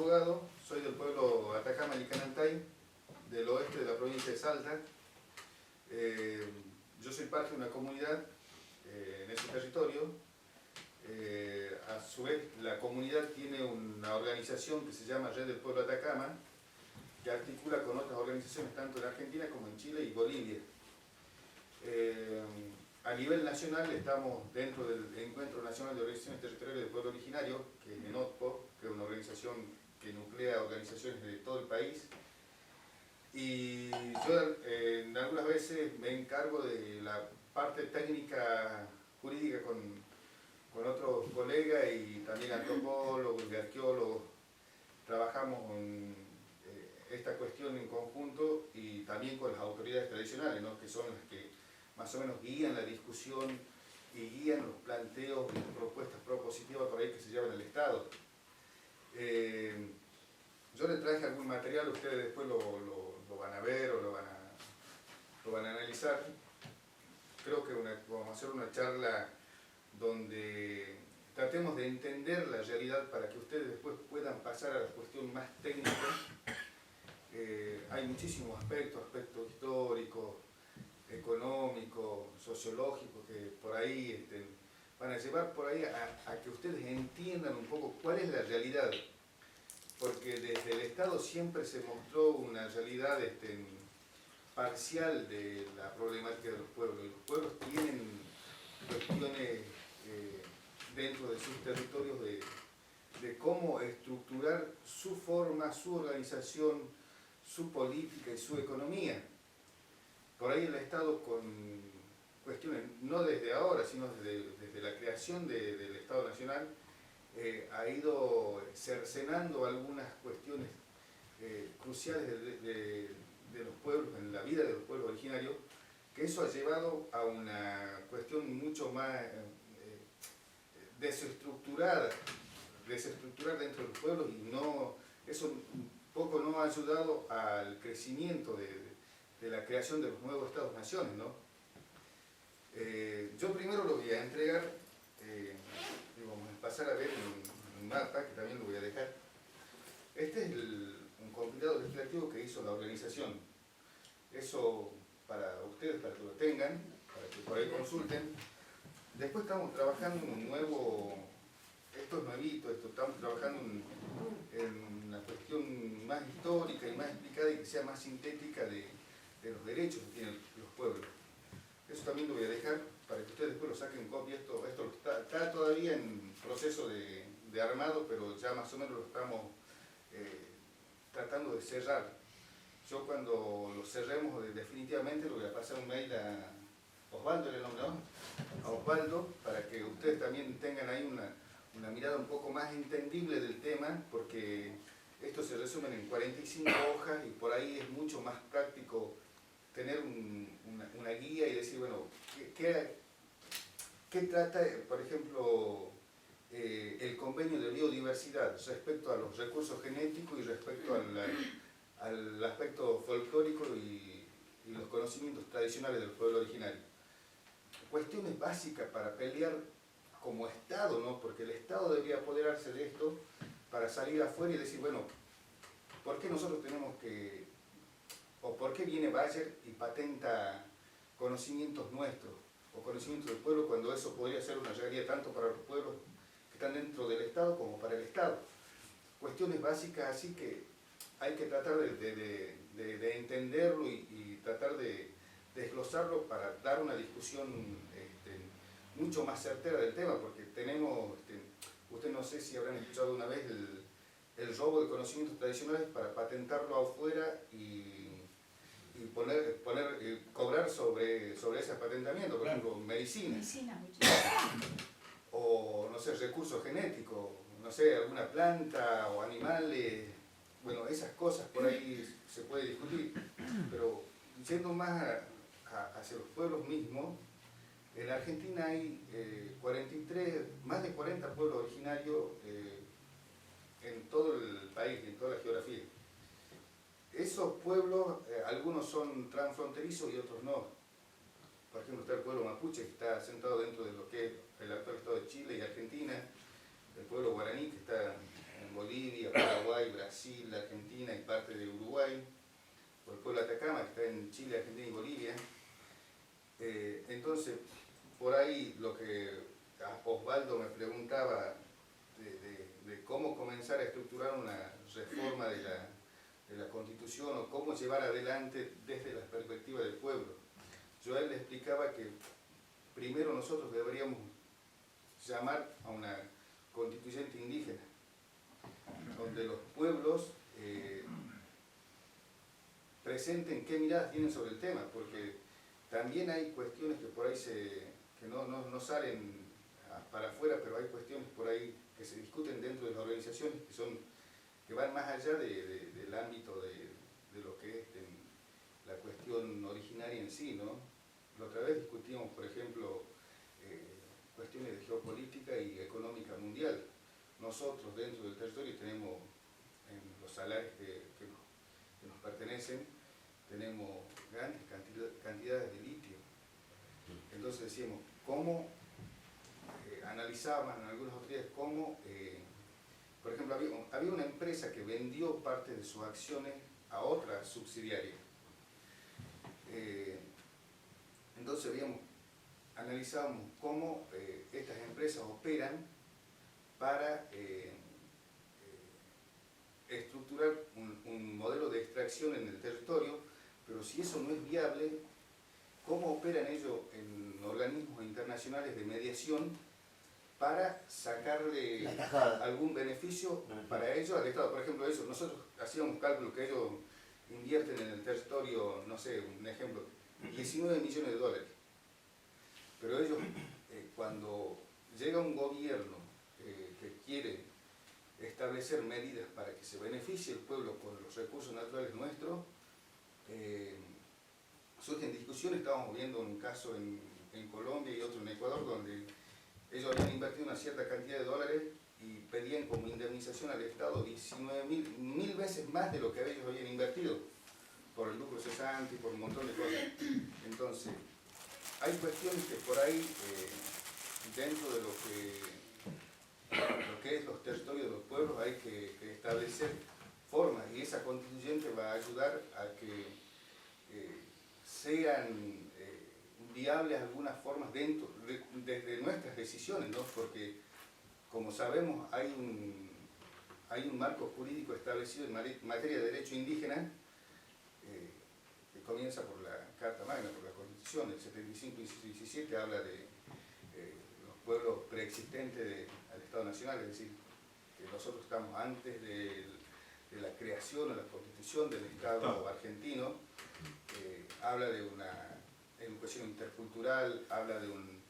abogado, soy del pueblo Atacama Licanantay, del oeste de la provincia de Salta. Yo soy parte de una comunidad en ese territorio. A su vez, la comunidad tiene una organización que se llama Red del Pueblo Atacama, que articula con otras organizaciones tanto en Argentina como en Chile y Bolivia. A nivel nacional estamos dentro del Encuentro Nacional de Organizaciones Territoriales del Pueblo Originario, que es ENOTPO, que es una organización que nuclea organizaciones de todo el país. Y yo algunas veces me encargo de la parte técnica jurídica con otros colegas y también antropólogos y arqueólogos. Trabajamos en esta cuestión en conjunto y también con las autoridades tradicionales, ¿no?, que son las que más o menos guían la discusión y guían los planteos y propuestas propositivas por ahí que se llevan al Estado. Yo les traje algún material, ustedes después lo van a ver o lo van a analizar. Creo que vamos a hacer una charla donde tratemos de entender la realidad para que ustedes después puedan pasar a la cuestión más técnica. Hay muchísimos aspectos históricos, económicos, sociológicos, que por ahí van a llevar por ahí a que ustedes entiendan un poco cuál es la realidad. Porque desde el Estado siempre se mostró una realidad parcial de la problemática de los pueblos. Y los pueblos tienen cuestiones dentro de sus territorios de cómo estructurar su forma, su organización, su política y su economía. Por ahí el Estado con cuestiones, no desde ahora, sino desde la creación del Estado Nacional, ha ido cercenando algunas cuestiones cruciales de los pueblos, en la vida de los pueblos originarios, que eso ha llevado a una cuestión mucho más desestructurar dentro de los pueblos, y eso un poco no ha ayudado al crecimiento de la creación de los nuevos Estados-naciones, ¿no? Yo primero lo voy a entregar, vamos a pasar a ver un mapa, que también lo voy a dejar. Este es un compilado legislativo que hizo la organización. Eso para ustedes, para que lo tengan, para que por ahí consulten. Después estamos trabajando en un nuevo, esto es nuevito, estamos trabajando en una cuestión más histórica y más explicada y que sea más sintética de los derechos que tienen los pueblos. Eso también lo voy a dejar para que ustedes después lo saquen copia. Esto está todavía en proceso de armado, pero ya más o menos lo estamos tratando de cerrar. Yo cuando lo cerremos definitivamente lo voy a pasar un mail a Osvaldo, ¿le nombre, no? A Osvaldo, para que ustedes también tengan ahí una mirada un poco más entendible del tema, porque esto se resume en 45 hojas y por ahí es mucho más práctico tener una guía y decir, bueno, ¿qué trata, por ejemplo, el convenio de biodiversidad respecto a los recursos genéticos y respecto al aspecto folclórico y los conocimientos tradicionales del pueblo originario? Cuestiones básicas para pelear como Estado, ¿no? Porque el Estado debería apoderarse de esto para salir afuera y decir, bueno, ¿por qué nosotros tenemos que, o por qué viene Bayer y patenta conocimientos nuestros o conocimientos del pueblo, cuando eso podría ser una realidad tanto para los pueblos que están dentro del Estado como para el Estado? Cuestiones básicas así que hay que tratar de entenderlo y tratar de desglosarlo para dar una discusión mucho más certera del tema, porque tenemos, ustedes no sé si habrán escuchado una vez el robo de conocimientos tradicionales para patentarlo afuera y cobrar sobre ese patentamiento, por ejemplo, medicina. O, no sé, recursos genéticos, no sé, alguna planta o animales. Bueno, esas cosas por ahí se puede discutir, pero yendo más hacia los pueblos mismos, en Argentina hay más de 40 pueblos originarios en todo el país, en toda la geografía. Esos pueblos, algunos son transfronterizos y otros no. Por ejemplo, está el pueblo mapuche, que está sentado dentro de lo que es el actual estado de Chile y Argentina, el pueblo guaraní, que está en Bolivia, Paraguay, Paraguay, Brasil, Argentina y parte de Uruguay, por el pueblo de Atacama, que está en Chile, Argentina y Bolivia. Entonces, por ahí lo que Osvaldo me preguntaba de cómo comenzar a estructurar una reforma de la Constitución o cómo llevar adelante desde la perspectiva del pueblo. Yo a él le explicaba que primero nosotros deberíamos llamar a una constituyente indígena, donde los pueblos presenten qué miradas tienen sobre el tema, porque también hay cuestiones que por ahí que no salen para afuera, pero hay cuestiones por ahí que se discuten dentro de las organizaciones que van más allá del ámbito de lo que es la cuestión originaria en sí, ¿no? La otra vez discutimos, por ejemplo, cuestiones de geopolítica y económica mundial. Nosotros dentro del territorio tenemos, en los salares que nos pertenecen, tenemos grandes cantidades de litio. Entonces decíamos, ¿cómo analizaban algunas autoridades cómo, por ejemplo, había una empresa que vendió parte de sus acciones a otra subsidiaria. Entonces analizábamos cómo estas empresas operan para estructurar un modelo de extracción en el territorio, pero si eso no es viable, cómo operan ellos en organismos internacionales de mediación para sacarle algún beneficio para ellos al Estado. Por ejemplo, nosotros hacíamos cálculo que ellos invierten en el territorio, no sé, un ejemplo, 19 millones de dólares. Pero ellos, cuando llega un gobierno que quiere establecer medidas para que se beneficie el pueblo con los recursos naturales nuestros, surgen discusiones. Estábamos viendo un caso en Colombia y otro en Ecuador, donde ellos habían invertido una cierta cantidad de dólares y pedían como indemnización al Estado 19.000 veces más de lo que ellos habían invertido, por el lucro cesante y por un montón de cosas. Entonces, hay cuestiones que por ahí, dentro de lo que es los territorios de los pueblos, hay que establecer formas, y esa constituyente va a ayudar a que sean viables algunas formas desde nuestras decisiones, ¿no? Porque, como sabemos, hay un marco jurídico establecido en materia de derecho indígena que comienza por la Carta Magna, por la Constitución. El 75 y 17 habla de los pueblos preexistentes al Estado Nacional, es decir, que nosotros estamos antes de la creación o la constitución del Estado argentino. Habla de una educación intercultural, habla de un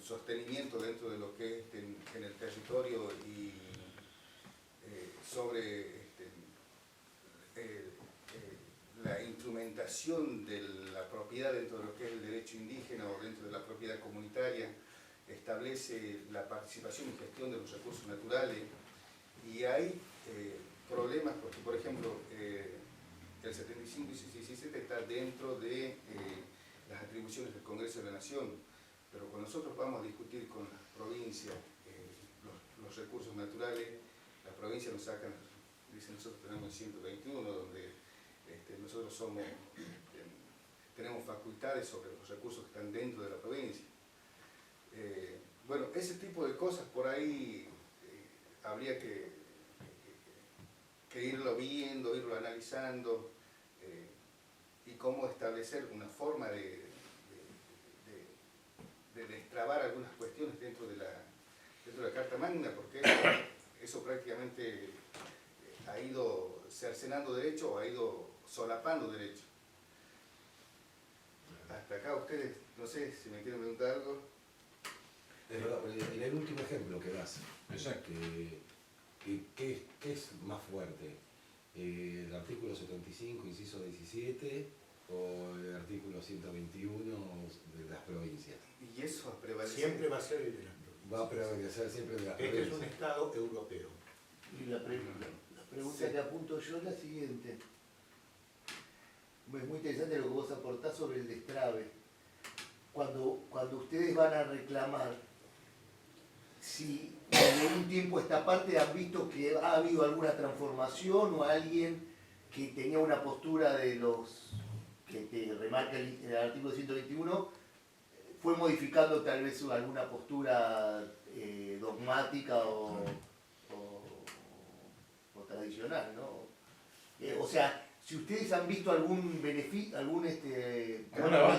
sostenimiento dentro de lo que es en el territorio y sobre la instrumentación de la propiedad dentro de lo que es el derecho indígena o dentro de la propiedad comunitaria, establece la participación y gestión de los recursos naturales, y hay problemas porque, por ejemplo, el 75 y 17 está dentro de las atribuciones del Congreso de la Nación, pero cuando nosotros vamos a discutir con las provincias los recursos naturales, las provincias nos sacan, dicen, nosotros tenemos el 121, donde nosotros tenemos facultades sobre los recursos que están dentro de la provincia. Bueno, ese tipo de cosas por ahí habría que irlo viendo, irlo analizando, y cómo establecer una forma de destrabar algunas cuestiones dentro de la Carta Magna, porque eso prácticamente ha ido cercenando derecho o ha ido solapando derecho. Hasta acá ustedes, no sé si me quieren preguntar algo. Es verdad, en el último ejemplo que das, ¿qué es más fuerte? ¿El artículo 75, inciso 17, o el artículo 121 de las provincias? Y eso prevalece. Siempre va a ser el de las provincias. Va a prevalecer siempre de las provincias. Este es un Estado europeo. Y la pregunta que apunto yo es la siguiente. Es muy interesante lo que vos aportás sobre el destrave. Cuando ustedes van a reclamar, si la de un tiempo a esta parte han visto que ha habido alguna transformación o alguien que tenía una postura de los que te remarca el artículo 121, fue modificando tal vez alguna postura dogmática o tradicional, ¿no? O sea, si ustedes han visto algún beneficio, alguna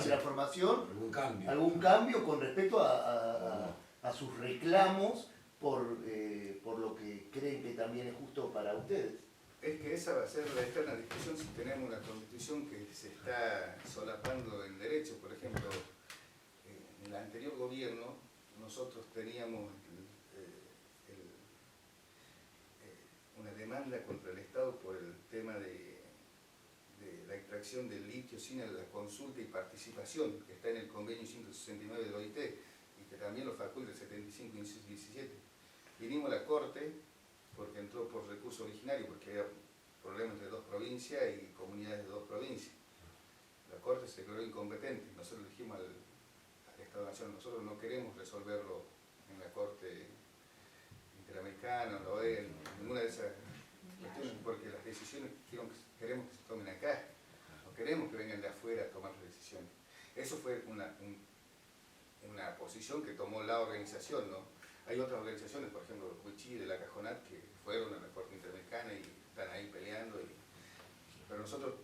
transformación, algún cambio con respecto a sus reclamos por lo que creen que también es justo para ustedes. Es que esa va a ser la eterna discusión si tenemos una constitución que se está solapando en derecho. Por ejemplo, en el anterior gobierno nosotros teníamos una demanda contra el Estado por el tema de la extracción del litio sin la consulta y participación, que está en el convenio 169 del OIT y que también lo faculta el 75 y 17. Vinimos a la Corte porque entró por recurso originario, porque había problemas de 2 provincias y comunidades de 2 provincias. La Corte se declaró incompetente. Nosotros dijimos al Estado Nacional, nosotros no queremos resolverlo en la Corte Interamericana, en la OEA, en ninguna de esas cuestiones, porque las decisiones queremos que se tomen acá. No queremos que vengan de afuera a tomar las decisiones. Eso fue una posición que tomó la organización, ¿no? Hay otras organizaciones, por ejemplo, los Huichí de la Cajonat, que fueron a la Corte Interamericana y están ahí peleando. Pero nosotros,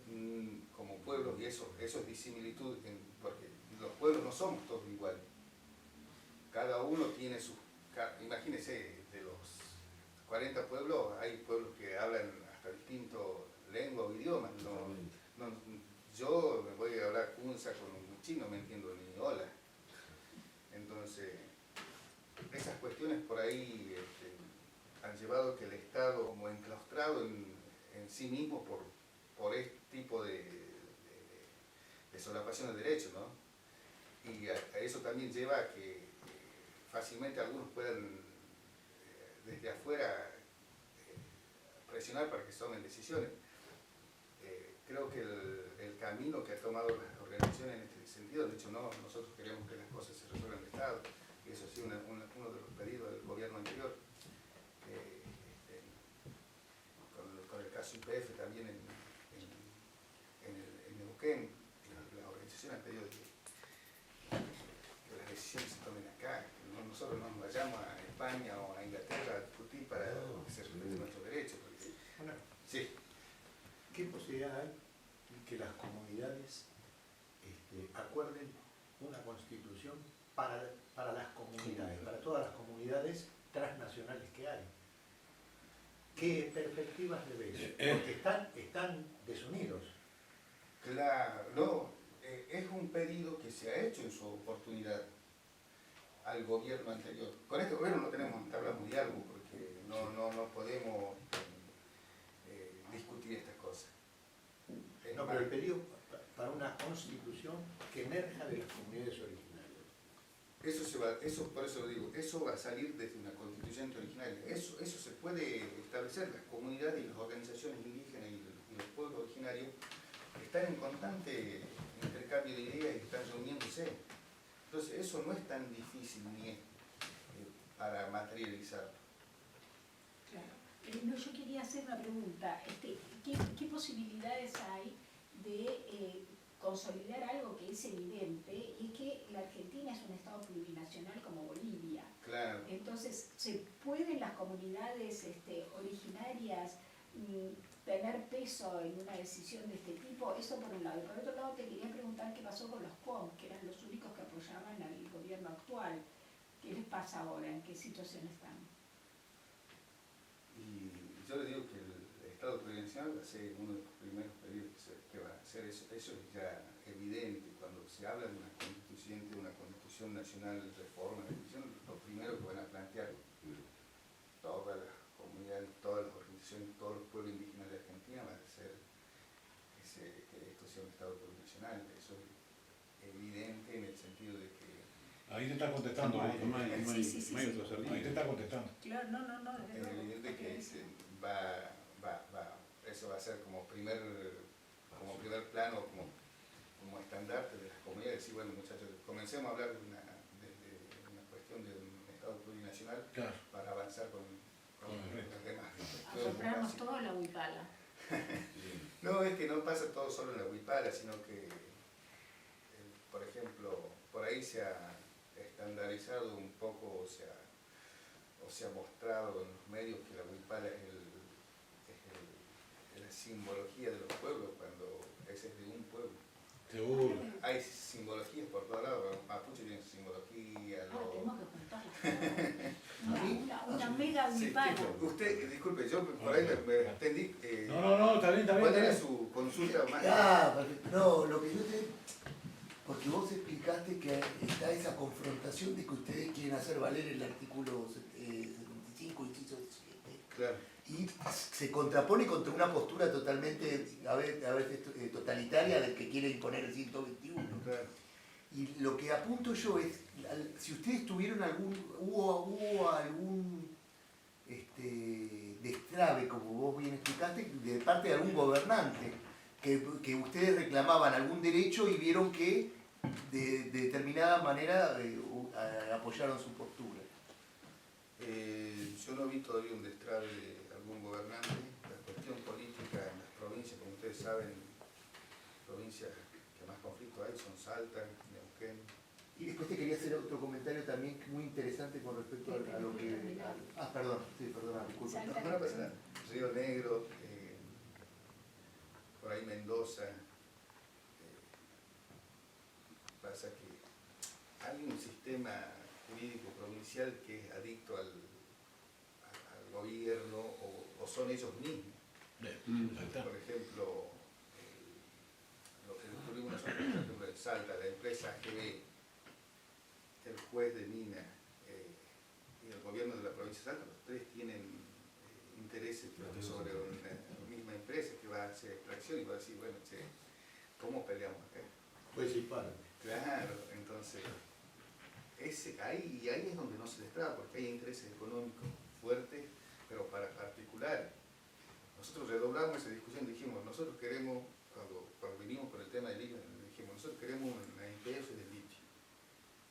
como pueblos, y eso es disimilitud, porque los pueblos no somos todos iguales. Cada uno tiene sus... Imagínense, de los 40 pueblos, hay pueblos que hablan hasta distintas lenguas o idiomas. Yo me voy a hablar kunza con un Huichí, no me entiendo ni hola. Entonces, esas cuestiones por ahí han llevado que el Estado, como enclaustrado en sí mismo por este tipo de solapación de derechos, ¿no? Y a eso también lleva a que fácilmente algunos puedan desde afuera presionar para que se tomen decisiones. Creo que el camino que ha tomado las organizaciones en este sentido, de hecho nosotros queremos que las cosas se resuelvan en el Estado, y eso ha sido uno de los pedidos del gobierno anterior. Con el caso YPF también en Neuquén, las organizaciones han pedido que las decisiones se tomen acá, que nosotros no nos vayamos a España o a Inglaterra a discutir para que se respeten nuestros derechos. Porque, Bueno, sí. ¿qué posibilidad hay que las comunidades acuerden una constitución para las comunidades, para todas las comunidades transnacionales que hay? ¿Qué perspectivas le ves? Porque están desunidos. Claro, no, es un pedido que se ha hecho en su oportunidad al gobierno anterior. Con este gobierno no tenemos tablas de diálogo porque no podemos discutir estas cosas. No, pero el pedido para una constitución que emerja de las comunidades originarias. Por eso lo digo, eso va a salir desde una constitución originaria. Eso se puede establecer. Las comunidades y las organizaciones indígenas y los pueblos originarios están en constante intercambio de ideas y están reuniéndose. Entonces eso no es tan difícil ni es para materializar. Claro. No, yo quería hacer una pregunta. ¿Qué posibilidades hay de consolidar algo que es evidente, y que la Argentina es un estado plurinacional como Bolivia? Claro. Entonces, ¿se pueden las comunidades originarias tener peso en una decisión de este tipo? Eso por un lado. Y por otro lado te quería preguntar qué pasó con los COM, que eran los únicos que apoyaban al gobierno actual. ¿Qué les pasa ahora? ¿En qué situación están? Y yo le digo que el Estado plurinacional va a ser uno de los primeros pedidos que va a hacer eso. Eso es ya evidente. Cuando se habla de una constitución nacional, reforma, lo primero que van a plantear todas las comunidades, todas las organizaciones, todos los pueblos indígenas de Argentina va a ser que esto sea un Estado plurinacional. Eso es evidente en el sentido de que... Ahí te está contestando, no hay otro acertijo. Ahí te está contestando. Claro, no, Es evidente que eso va a ser como primer plano, como estandarte de las comunidades. Decir, bueno muchachos, comencemos a hablar de una cuestión de un Estado plurinacional nacional Claro. para avanzar con el resto. los demás. A comprarnos todo la huipala. No, es que no pasa todo solo en la huipala, sino que, por ejemplo, por ahí se ha estandarizado un poco, o se ha mostrado en los medios que la huipala es la simbología de los pueblos, cuando ese es de un pueblo. Seguro. Hay simbologías por todos lados, los mapuches tienen simbología, Ahora tenemos que contarlas. A Una mega Sí, huipala. usted, disculpe, yo por ahí me extendí. No, está bien. ¿Cuál era su consulta más? Perfecto. No, lo que yo te... Porque vos explicaste que está esa confrontación de que ustedes quieren hacer valer el artículo 75, inciso 17. Claro. Y se contrapone contra una postura totalmente totalitaria del que quiere imponer el 121. Claro. Y lo que apunto yo es, si ustedes tuvieron hubo algún destrave, como vos bien explicaste, de parte de algún gobernante, que ustedes reclamaban algún derecho y vieron que de determinada manera apoyaron su postura. Yo no vi todavía un destrave de algún gobernante. La cuestión política en las provincias, como ustedes saben, provincias que más conflictos hay son Salta, Neuquén. Y después te quería hacer otro comentario también muy interesante con respecto a lo que... perdón, disculpa. No pasa nada. Río Negro, por ahí Mendoza. Pasa que hay un sistema jurídico provincial que es adicto al gobierno o son ellos mismos. Por ejemplo, lo que tuvimos nosotros, por ejemplo, en Salta, la empresa AGB, el juez de Mina y el gobierno de la provincia de Salta, los tres tienen intereses sobre una misma empresa que va a hacer extracción y va a decir, bueno, che, ¿cómo peleamos acá? Pues sí, para. Claro, entonces, ahí es donde no se destraba, porque hay intereses económicos fuertes, pero para particulares. Nosotros redoblamos esa discusión, dijimos, nosotros queremos, cuando vinimos por el tema del litio, dijimos, nosotros queremos una IPF del litio,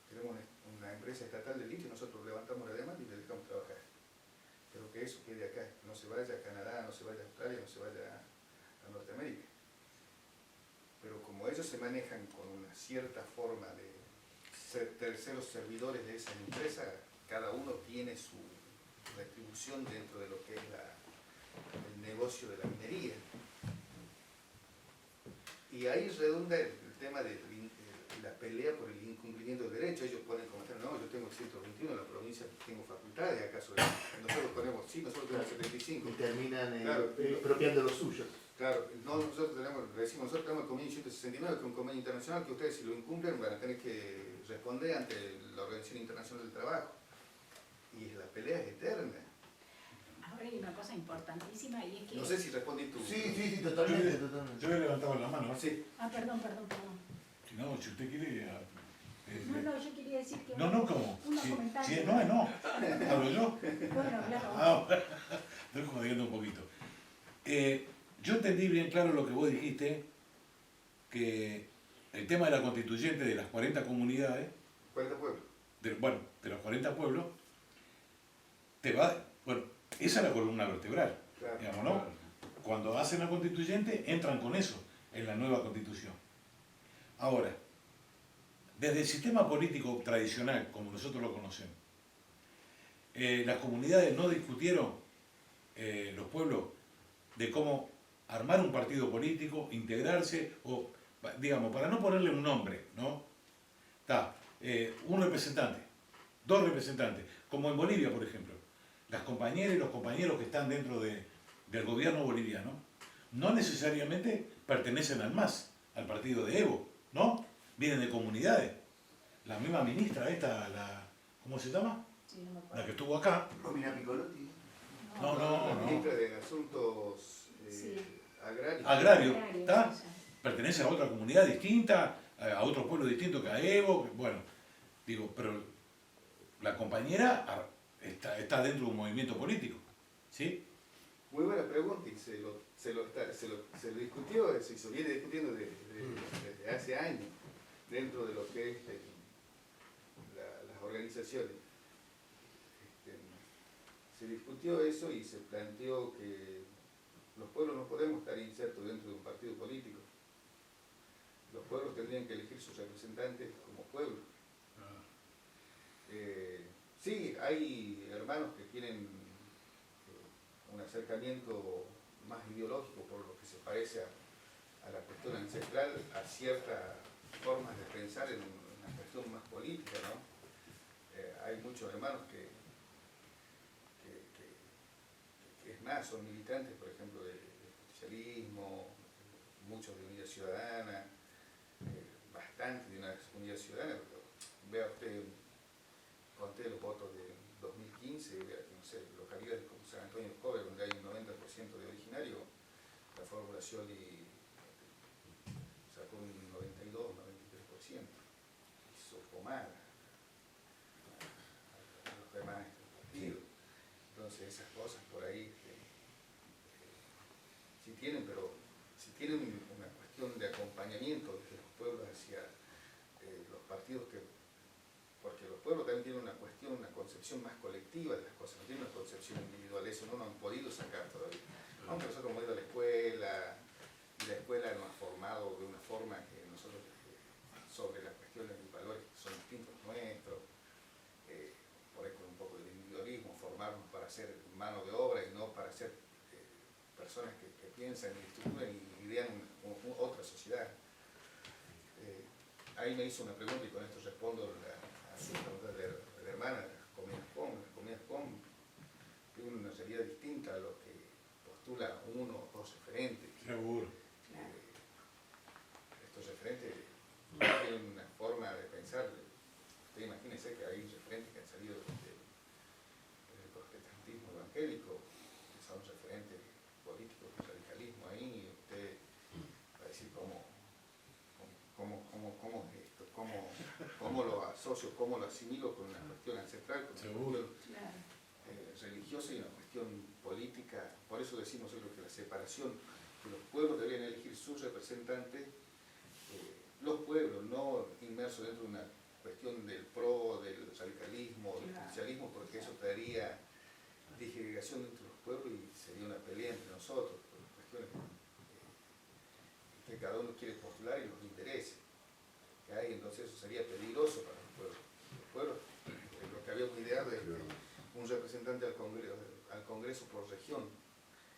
queremos una empresa estatal del litio, nosotros levantamos la demanda y le dejamos trabajar. Pero que eso quede acá, no se vaya a Canadá, no se vaya a Australia, no se vaya a Norteamérica. Pero como ellos se manejan con una cierta forma de ser terceros servidores de esa empresa, cada uno tiene su retribución dentro de lo que es el negocio de la minería. Y ahí redunda el tema de la pelea por el incumplimiento del derecho. Ellos ponen como no, yo tengo 121, la provincia tengo facultades, acaso nosotros ponemos, sí, nosotros tenemos 75. Y terminan claro, expropiando los suyos. Claro, nosotros tenemos el convenio 169, que es un convenio internacional que ustedes si lo incumplen van a tener que responder ante la Organización Internacional del Trabajo. Y la pelea es eterna. Ahora hay una cosa importantísima y es que... No sé si respondí tú. Sí, totalmente. Yo he levantado la mano. Sí. Perdón. Si no, si usted quiere... No, yo quería decir que... No, ¿cómo? Unos comentarios. No. ¿Hablo yo? Bueno, claro. Estoy jodiendo un poquito. Yo entendí bien claro lo que vos dijiste, que el tema de la constituyente de las 40 comunidades, 40 pueblos. de los 40 pueblos, esa es la columna vertebral, Claro. digamos, ¿no? Cuando hacen la constituyente, entran con eso en la nueva constitución. Ahora, desde el sistema político tradicional, como nosotros lo conocemos, las comunidades no discutieron, los pueblos, de cómo armar un partido político, integrarse, o, digamos, para no ponerle un nombre, ¿no? Está un representante, dos representantes, como en Bolivia, por ejemplo. Las compañeras y los compañeros que están dentro del gobierno boliviano no necesariamente pertenecen al MAS, al partido de Evo, ¿no? Vienen de comunidades. La misma ministra ¿cómo se llama? Sí, no me acuerdo. La que estuvo acá. Romina Piccolotti. La ministra de Asuntos Sí. Agrarios. Agrario, Agrario, ¿está? sí. Pertenece a otra comunidad distinta, a otro pueblo distinto que a Evo, bueno, digo, pero la compañera está dentro de un movimiento político, ¿sí? Muy buena pregunta y se lo discutió, se viene discutiendo desde hace años dentro de lo que es las organizaciones. se discutió eso y se planteó que los pueblos no podemos estar insertos dentro de un partido político. Los pueblos tendrían que elegir sus representantes como pueblo. Sí, hay hermanos que tienen un acercamiento más ideológico por lo que se parece a la cuestión ancestral, a ciertas formas de pensar en una cuestión más política, ¿no? Hay muchos hermanos que es más, son militantes, por ejemplo, del socialismo, muchos de Unidad Ciudadana, bastante de una Unidad Ciudadana, pero vea usted, conté los votos del 2015, vea, no sé, localidades como San Antonio de Cobre, donde hay un 90% de originario, la Fórmula Scioli sacó un 92, 93%, hizo pomar a los demás partidos. Entonces esas cosas por ahí sí tienen, pero si tienen una cuestión de acompañamiento de los pueblos hacia los partidos porque los pueblos también tienen una cuestión, una concepción más colectiva de las cosas, no tienen una concepción individual, eso no lo han podido sacar todavía. Aunque nosotros hemos ido a la escuela, y la escuela nos ha formado de una forma que nosotros, sobre las cuestiones y valores que son distintos nuestros, por ahí con un poco de individualismo, formarnos para ser mano de obra y no para ser personas que piensan y estructuran y idean otra sociedad. Ahí me hizo una pregunta y con esto respondo a la pregunta de la hermana, las comidas POM. Las comidas POM tienen una realidad distinta a lo que postula uno o dos referentes. Seguro. Estos referentes tienen una forma de pensar. Usted imagínese que hay referentes que han salido del protestantismo evangélico, que son referentes políticos del radicalismo ahí, y usted va a decir cómo es esto, cómo lo asocio, cómo lo asimilo con una cuestión ancestral, con una cuestión religiosa y una cuestión política. Por eso decimos nosotros que la separación, que los pueblos deberían elegir sus representantes, los pueblos, no inmersos dentro de una cuestión del del radicalismo, del socialismo, porque eso traería disgregación dentro de los pueblos y sería una pelea entre nosotros, por las cuestiones que cada uno quiere postular y los intereses que hay. Entonces eso sería peligroso para los pueblos. Los pueblos, lo que habíamos ideado es un representante al Congreso por región.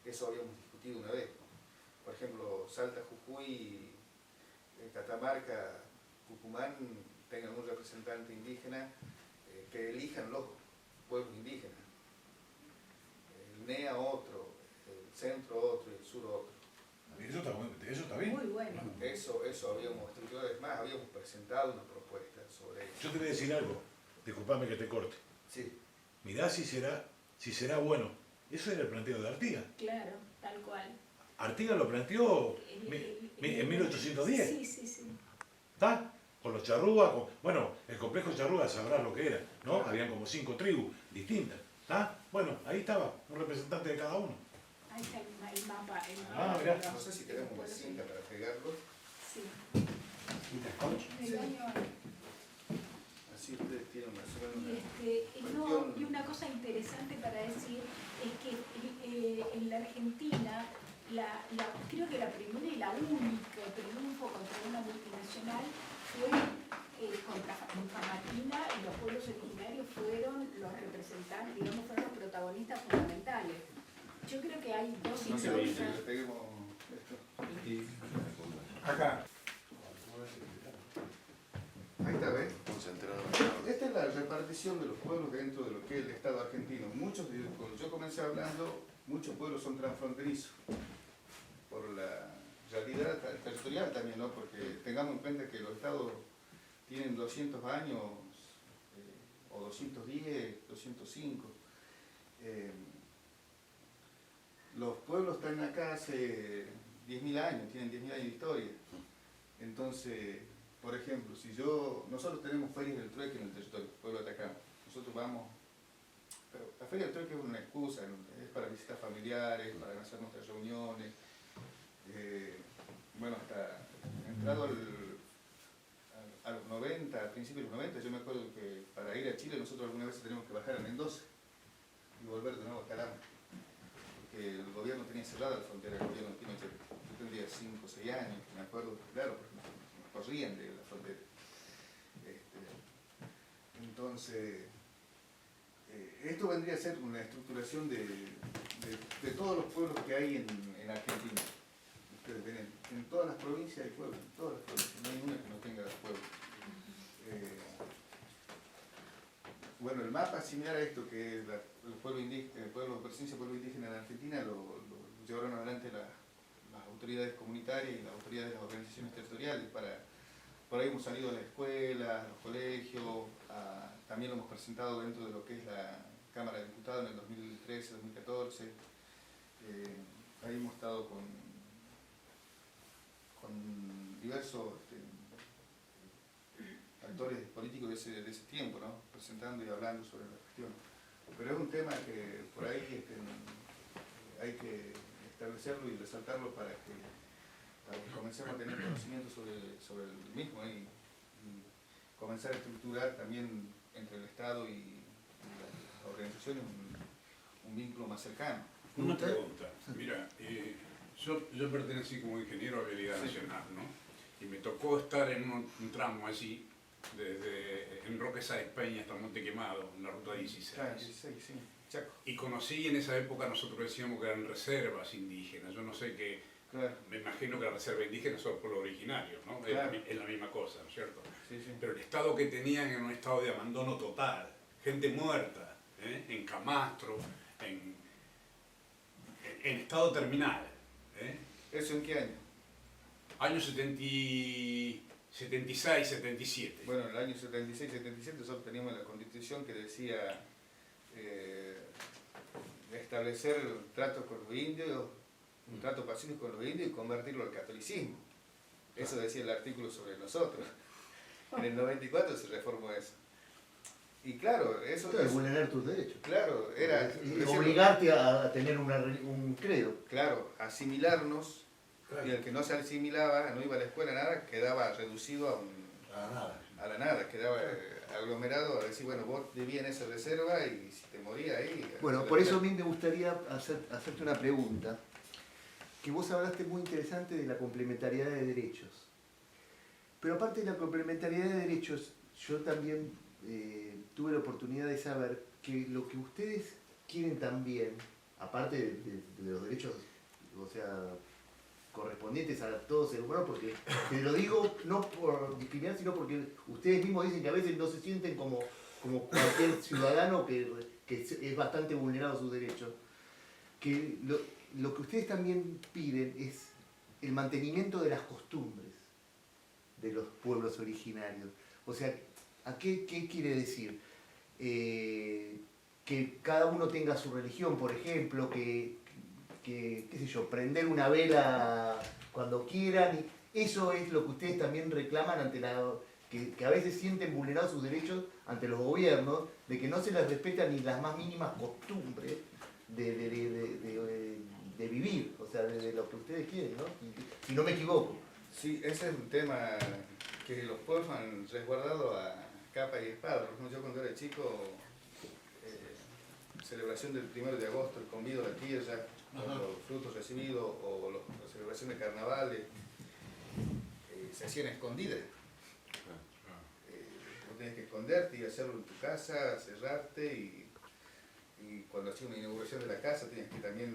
Eso habíamos discutido una vez. Por ejemplo, Salta, Jujuy, Catamarca, Tucumán tengan un representante indígena que elijan los pueblos indígenas. El NEA otro, el centro otro y el sur otro. Eso está bien. Muy bueno. Eso habíamos estructurado, es más, habíamos presentado una propuesta sobre eso. Yo te voy a decir algo, disculpame que te corte. Sí. Mirá si será bueno. Eso era el planteo de Artigas. Claro, tal cual. Artigas lo planteó en 1810. Sí. ¿Está? Con los charrúas, bueno, el complejo charrúa sabrás lo que era, ¿no? Habían como 5 tribus distintas. ¿Está? Bueno, ahí estaba, un representante de cada uno. Ahí está el mapa. Mirá. No sé si tenemos una cinta para pegarlo. Sí. ¿Cinta scotch? El año... Así ustedes tienen más o menos una y una cosa interesante para decir es que en la Argentina, creo que la primera y la única triunfo contra una multinacional fue contra Famatina, y los pueblos originarios fueron los representantes, digamos, fueron los protagonistas fundamentales. Yo creo que hay dos No sé, históricas. le peguemos esto. Acá. Ahí está, ¿ves? Concentrado. Esta es la repartición de los pueblos dentro de lo que es el Estado argentino. Cuando yo comencé hablando, muchos pueblos son transfronterizos. Por la realidad territorial también, ¿no? Porque tengamos en cuenta que los estados tienen 200 años, o 210, 205. Los pueblos están acá hace 10.000 años, tienen 10.000 años de historia. Entonces, por ejemplo, nosotros tenemos ferias del trueque en el territorio, el pueblo de Atacama. Nosotros vamos, pero la feria del trueque es una excusa, es para visitas familiares, para hacer nuestras reuniones. Bueno, hasta entrado a los 90, a principios de los 90, yo me acuerdo que para ir a Chile nosotros algunas veces tenemos que bajar a Mendoza y volver de nuevo gobierno tenía cerrada la frontera, el gobierno de Pinochet. Yo tendría 5 o 6 años, me acuerdo, claro, porque nos corrían de la frontera. Entonces, esto vendría a ser una estructuración de todos los pueblos que hay en Argentina. Ustedes ven, en todas las provincias hay pueblos, en todas las provincias, no hay una que no tenga pueblos. Bueno, el mapa similar a esto, que es el pueblo indígena, presencia del pueblo indígena en Argentina, lo llevaron adelante las autoridades comunitarias y las autoridades de las organizaciones territoriales. Por ahí hemos salido a las escuelas, a los colegios, también lo hemos presentado dentro de lo que es la Cámara de Diputados en el 2013, 2014. Ahí hemos estado con diversos actores políticos de ese tiempo, ¿no? Presentando y hablando sobre la cuestión. Pero es un tema que por ahí hay que establecerlo y resaltarlo para que comencemos a tener conocimiento sobre el mismo y comenzar a estructurar también entre el Estado y las organizaciones un vínculo más cercano. Una pregunta. Mira, yo pertenecí como ingeniero a Vialidad Nacional, ¿no? Y me tocó estar en un tramo allí, desde en Roque Sáenz Peña hasta Monte Quemado, en la ruta 16. Claro, 16, sí. Chaco. Y conocí en esa época, nosotros decíamos que eran reservas indígenas. Yo no sé qué, Claro. me imagino que la reserva indígena son los pueblos originarios, ¿no? Claro. Es la misma cosa, ¿no es cierto? Sí, sí. Pero el estado que tenían era un estado de abandono total, gente muerta, en camastro, en estado terminal. ¿Eso en qué año? Años 76, 77. Bueno, en el año 76, 77 nosotros teníamos la constitución que decía establecer tratos con los indios, un trato pacífico con los indios y convertirlo al catolicismo. Eso decía el artículo sobre nosotros. En el 94 se reformó eso. Y claro, eso Esto es vulnerar tus derechos. Claro, era Y obligarte a tener un credo. claro, asimilarnos, y el que no se asimilaba, no iba a la escuela, nada, quedaba reducido a la nada, quedaba aglomerado a decir, bueno, vos vivías en esa reserva y si te morías ahí... Bueno, por eso a mí me gustaría hacerte una pregunta, que vos hablaste muy interesante de la complementariedad de derechos. Pero aparte de la complementariedad de derechos, yo también tuve la oportunidad de saber que lo que ustedes quieren también, aparte de los derechos, o sea, correspondientes a todo ser humano, porque te lo digo no por discriminar, sino porque ustedes mismos dicen que a veces no se sienten como cualquier ciudadano que es bastante vulnerado a sus derechos, que lo que ustedes también piden es el mantenimiento de las costumbres de los pueblos originarios. O sea, ¿a qué quiere decir? Que cada uno tenga su religión, por ejemplo, qué sé yo, prender una vela cuando quieran. Eso es lo que ustedes también reclaman ante que a veces sienten vulnerados sus derechos ante los gobiernos, de que no se les respetan ni las más mínimas costumbres de vivir, o sea, de lo que ustedes quieren, ¿no? Si no me equivoco. Sí, ese es un tema que los pueblos han resguardado a capa y espada. Por ejemplo, yo cuando era chico, celebración del 1 de agosto, el convido a la tierra, los frutos recibidos o la celebración de carnavales, se hacían escondidas. Vos tenías que esconderte y hacerlo en tu casa, cerrarte y cuando hacías una inauguración de la casa tenías que también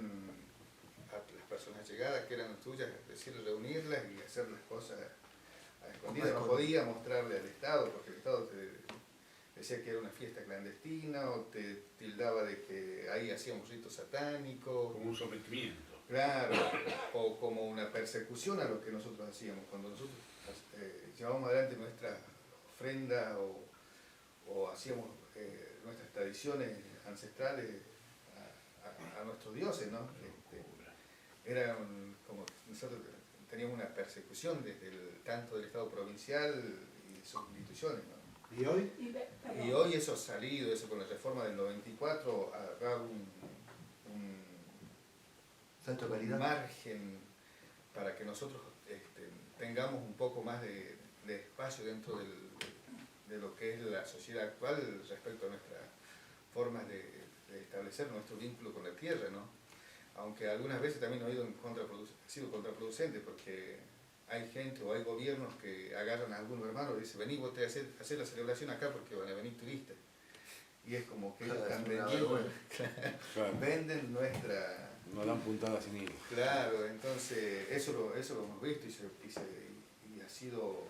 a las personas llegadas que eran las tuyas, decirles reunirlas y hacer las cosas a escondidas. No podía mostrarle al Estado porque el Estado te decía que era una fiesta clandestina o te tildaba de que ahí hacíamos ritos satánicos. Como un sometimiento. Claro, o como una persecución a lo que nosotros hacíamos. Cuando nosotros llevábamos adelante nuestra ofrenda o hacíamos nuestras tradiciones ancestrales a nuestros dioses, ¿no? Era como nosotros teníamos una persecución desde tanto del Estado provincial y de sus instituciones, ¿no? ¿Y hoy? Y hoy eso ha salido, eso con la reforma del 94, ha dado un Salto de calidad. margen para que nosotros tengamos un poco más de espacio dentro de lo que es la sociedad actual respecto a nuestras formas de establecer nuestro vínculo con la tierra, ¿no? aunque algunas veces también ha sido contraproducente, porque hay gente o hay gobiernos que agarran a algunos hermanos y dicen, vení vos te hacer la celebración acá porque van a venir turistas. Y es como que ellos están vendiendo, Claro. venden nuestra... No dan puntada sin hilo. Claro, entonces eso lo hemos visto y ha sido,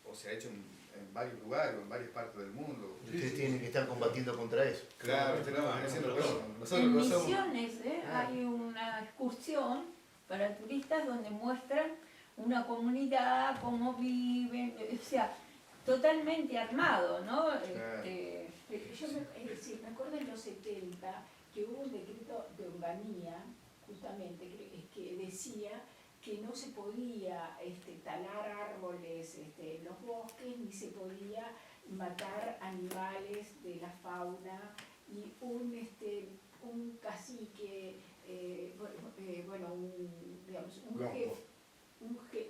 o se ha hecho en varios lugares, en varias partes del mundo. Ustedes tienen que estar combatiendo contra eso. Claro, tenemos que hacerlo. Nosotros En lo somos. Misiones Ah. hay una excursión para turistas donde muestran una comunidad, cómo viven, o sea, totalmente armado, ¿no? Claro. Me acuerdo en los 70 que hubo un decreto de Onganía, justamente, que decía que no se podía talar árboles en los bosques, ni se podía matar animales de la fauna, y un cacique,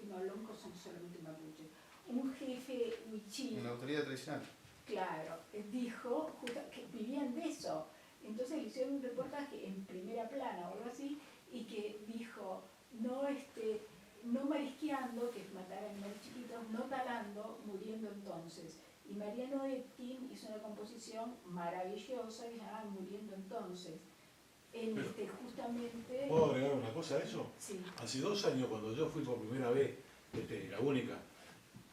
no, loncos son solamente mapuches, un jefe huichí, Una autoridad tradicional. claro, dijo que vivían de eso. Entonces le hicieron un reportaje en primera plana o algo así, y que dijo, no marisqueando, que es matar animales chiquitos, no talando, muriendo entonces. Y Mariano Epstein hizo una composición maravillosa que se llama Muriendo entonces. Justamente... ¿Puedo agregar una cosa a eso? Sí. Hace 2 años, cuando yo fui por primera vez, la única,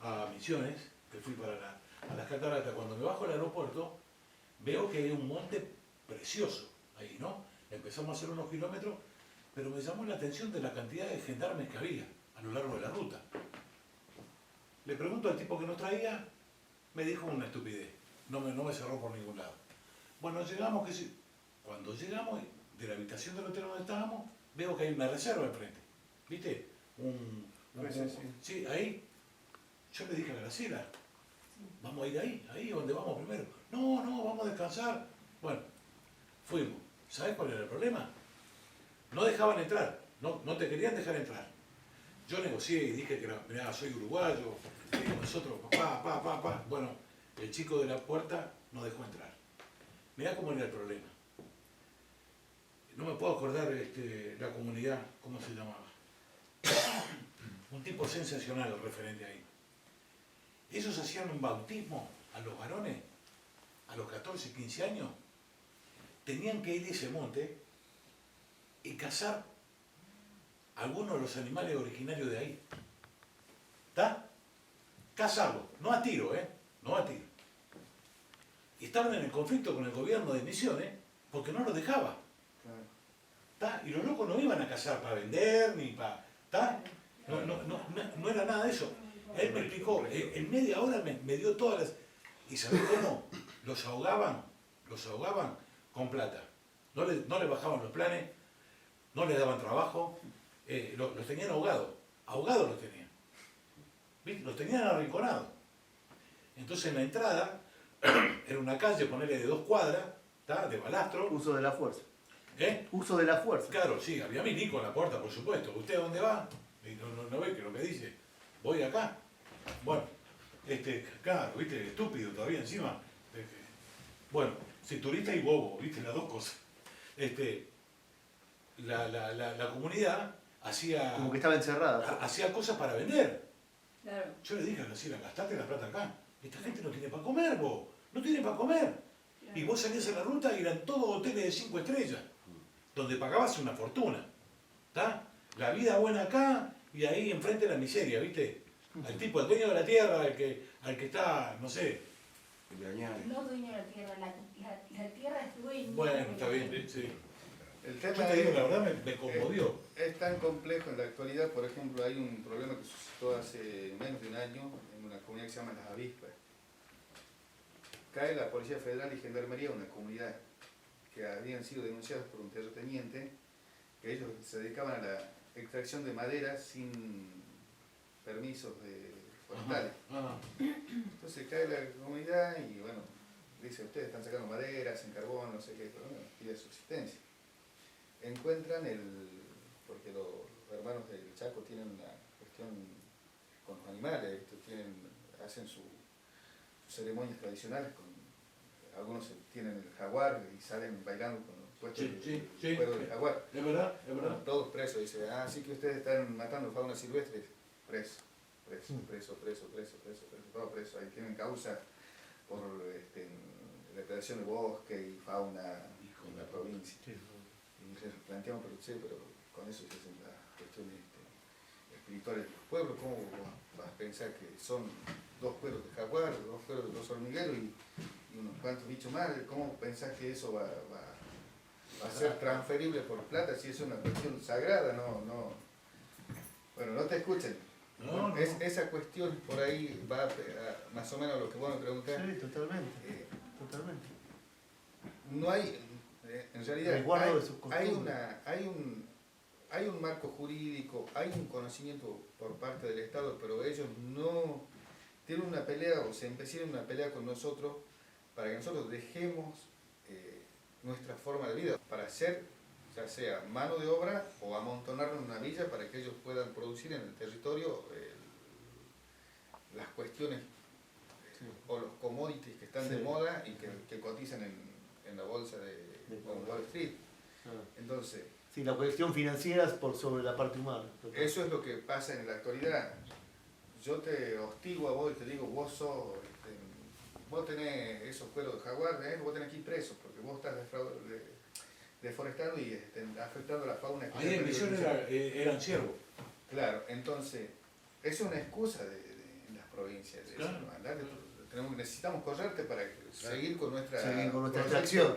a Misiones, que fui a las cataratas, cuando me bajo al aeropuerto, veo que hay un monte precioso ahí, ¿no? Empezamos a hacer unos kilómetros, pero me llamó la atención de la cantidad de gendarmes que había a lo largo de la ruta. Le pregunto al tipo que nos traía, me dijo una estupidez, no me cerró por ningún lado. Bueno, llegamos, cuando llegamos de la habitación del hotel donde estábamos, veo que hay una reserva enfrente, ¿viste? Sí, ahí. Yo le dije a Graciela, vamos a ir ahí donde vamos primero. No, vamos a descansar. Bueno, fuimos. ¿Sabes cuál era el problema? No dejaban entrar, no te querían dejar entrar. Yo negocié y dije que mirá, soy uruguayo, nosotros, papá. Bueno, el chico de la puerta no dejó entrar. Mirá cómo era el problema. No me puedo acordar la comunidad, ¿cómo se llamaba? Un tipo sensacional referente ahí. Ellos hacían un bautismo a los varones, a los 14, 15 años. Tenían que ir a ese monte y cazar algunos de los animales originarios de ahí. ¿Está? Cazarlos, no a tiro, no a tiro. Y estaban en el conflicto con el gobierno de Misiones porque no los dejaba. ¿Está? Y los locos no iban a cazar para vender ni para... ¿Está? No era nada de eso. Él me explicó, en media hora me dio todas las... ¿Y sabés cómo? Los ahogaban con plata. No le bajaban los planes, no les daban trabajo, los tenían ahogados los tenían. ¿Viste? Los tenían arrinconados. Entonces en la entrada, era una calle, ponerle de 2 cuadras, ¿tá? De balastro. Uso de la fuerza. ¿Eh? Uso de la fuerza. Claro, sí, había milico en la puerta, por supuesto. ¿Usted a dónde va? Y no ve que lo que dice, voy acá. Bueno, claro, viste, estúpido todavía encima. Bueno, si turista y bobo, viste, las dos cosas. La comunidad hacía... Como que estaba encerrada. Hacía cosas para vender. Claro. Yo le dije a Graciela, gastate la plata acá. Esta gente no tiene para comer, vos. No tiene para comer. Claro. Y vos salías a la ruta y eran todos hoteles de 5 estrellas, donde pagabas una fortuna. ¿Está? La vida buena acá y ahí enfrente la miseria, ¿viste? Al tipo, al dueño de la tierra, al que está, no sé. No dueño de la tierra, la tierra es dueña. Bueno, está bien, sí. El Yo tema te digo, la verdad me conmovió. es tan complejo en la actualidad. Por ejemplo, hay un problema que suscitó hace menos de un año en una comunidad que se llama Las Avispas. Cae la Policía Federal y Gendarmería a una comunidad que habían sido denunciados por un terrateniente, que ellos se dedicaban a la extracción de madera sin permisos forestales. Entonces cae la comunidad y bueno, dice, ustedes están sacando madera, hacen carbón, no sé qué, pero bueno, pide subsistencia. Encuentran porque los hermanos del Chaco tienen una cuestión con los animales, hacen sus ceremonias tradicionales, algunos tienen el jaguar y salen bailando con los supuesto Sí, pueblo de jaguar. es verdad, es verdad. Todos presos, dice, sí que ustedes están matando fauna silvestre, preso, todo preso, ahí tienen causa por depredación de bosque y fauna en la provincia. Y les planteamos, pero con eso se hacen las cuestiones espirituales de los pueblos. ¿Cómo vas a pensar que son 2 pueblos de jaguar, 2 pueblos de los hormigueros y unos cuantos bichos más? ¿Cómo pensás que eso va a ser transferible por plata si es una cuestión sagrada? Bueno, no te escuchen. No. Esa cuestión por ahí va más o menos a lo que vos me preguntás. Sí, totalmente. Totalmente. No hay, en realidad, Resguardo de sus costumbres. hay un marco jurídico, hay un conocimiento por parte del Estado, pero ellos no tienen una pelea o se empeñan en una pelea con nosotros para que nosotros dejemos nuestra forma de vida, para hacer, ya sea mano de obra o amontonarnos en una villa para que ellos puedan producir en el territorio las cuestiones o los commodities que están de moda y que cotizan en la bolsa de Wall Street. Entonces, Sí, la cuestión financiera es por sobre la parte humana. Total. eso es lo que pasa en la actualidad. Yo te hostigo a vos y te digo, vos vos tenés esos cueros de jaguar, vos tenés que ir preso porque vos estás deforestando y afectando la fauna. Ahí en Misiones eran ciervos. Claro, entonces, eso es una excusa de las provincias. Claro. Eso, andate, necesitamos correrte para seguir con nuestra extracción.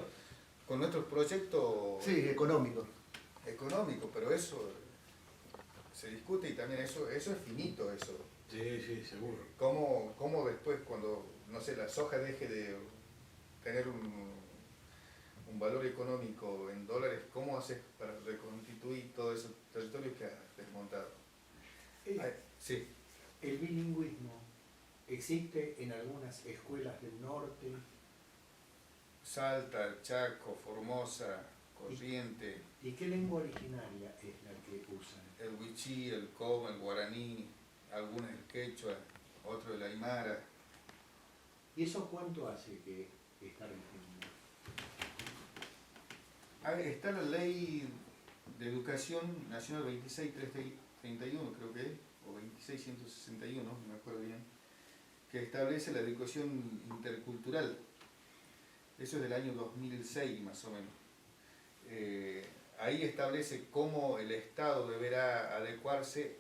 con nuestros proyectos Sí, económico. económicos, pero eso se discute y también eso es finito, eso. Sí, seguro. ¿Cómo después cuando, no sé, la soja deje de tener un valor económico en dólares, cómo haces para reconstituir todo ese territorio que has desmontado? Sí. El bilingüismo existe en algunas escuelas del norte. Salta, Chaco, Formosa, Corriente, ¿Y qué lengua originaria es la que usan? el wichí, el coma, el guaraní, algunas el quechua, otro el aymara. ¿Y eso cuánto hace que está rigiendo? Está la ley de educación nacional 26331, creo que es, o 26161, no me acuerdo bien, que establece la educación intercultural. Eso es del año 2006 más o menos. Ahí establece cómo el Estado deberá adecuarse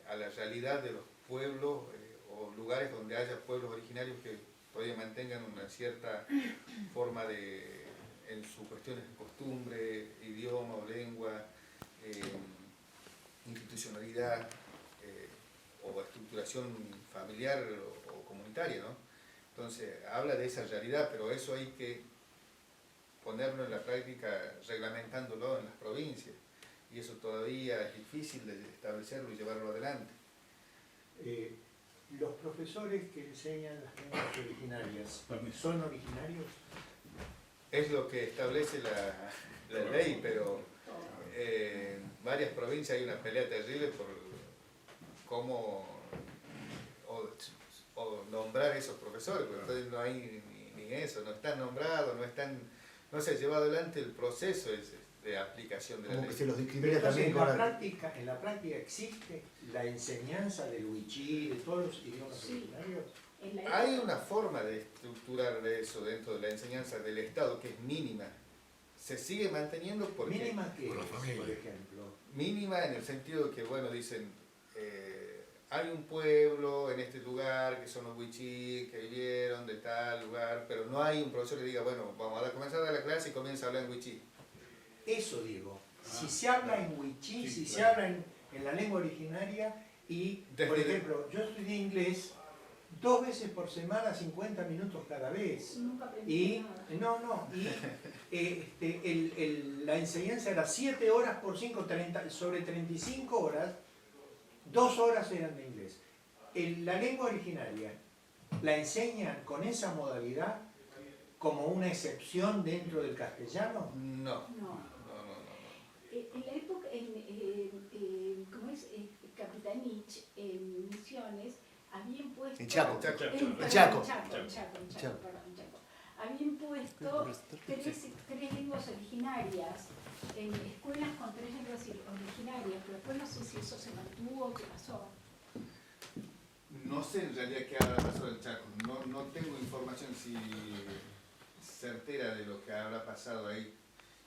a la realidad de los pueblos o lugares donde haya pueblos originarios que todavía mantengan una cierta forma en sus cuestiones de costumbre, idioma o lengua, institucionalidad o estructuración familiar o comunitaria, ¿no? Entonces, habla de esa realidad, pero eso hay que ponerlo en la práctica reglamentándolo en las provincias, y eso todavía es difícil de establecerlo y llevarlo adelante. ¿Los profesores que enseñan las lenguas originarias son originarios? Es lo que establece la ley, pero en varias provincias hay una pelea terrible por cómo o nombrar a esos profesores, porque entonces no hay ni eso, no están nombrados, no se ha llevado adelante el proceso de aplicación de la Como ley. que se los discrimina Entonces, también en la práctica existe la enseñanza del wichí, de todos los idiomas Sí. originarios. Hay una forma de estructurar eso dentro de la enseñanza del Estado que es mínima. Se sigue manteniendo porque... ¿Mínima qué Por la es, familia. por ejemplo? Mínima en el sentido de que, bueno, dicen, hay un pueblo en este lugar que son los wichí, que vivieron de tal lugar, pero no hay un profesor que diga, bueno, vamos a comenzar a dar la clase y comienza a hablar en wichí. Eso digo. Si se habla en wichí, Sí, si claro. se habla en la lengua originaria y, Desde por ejemplo, yo estudié inglés 2 veces por semana, 50 minutos cada vez. Nunca aprendí Y, nada. la enseñanza era 7 horas por 5, sobre 35 horas, 2 horas eran de inglés. La lengua originaria la enseñan con esa modalidad como una excepción dentro del castellano. No. No. En la época, ¿cómo es? Capitanich, en Misiones, habían puesto... En Chaco. Chaco. En Chaco. Chaco. Habían puesto tres lenguas lenguas originarias en escuelas con 3 lenguas originarias, pero después no sé si eso se mantuvo o qué pasó. No sé en realidad qué habrá pasado en el Chaco, no tengo información certera de lo que habrá pasado ahí.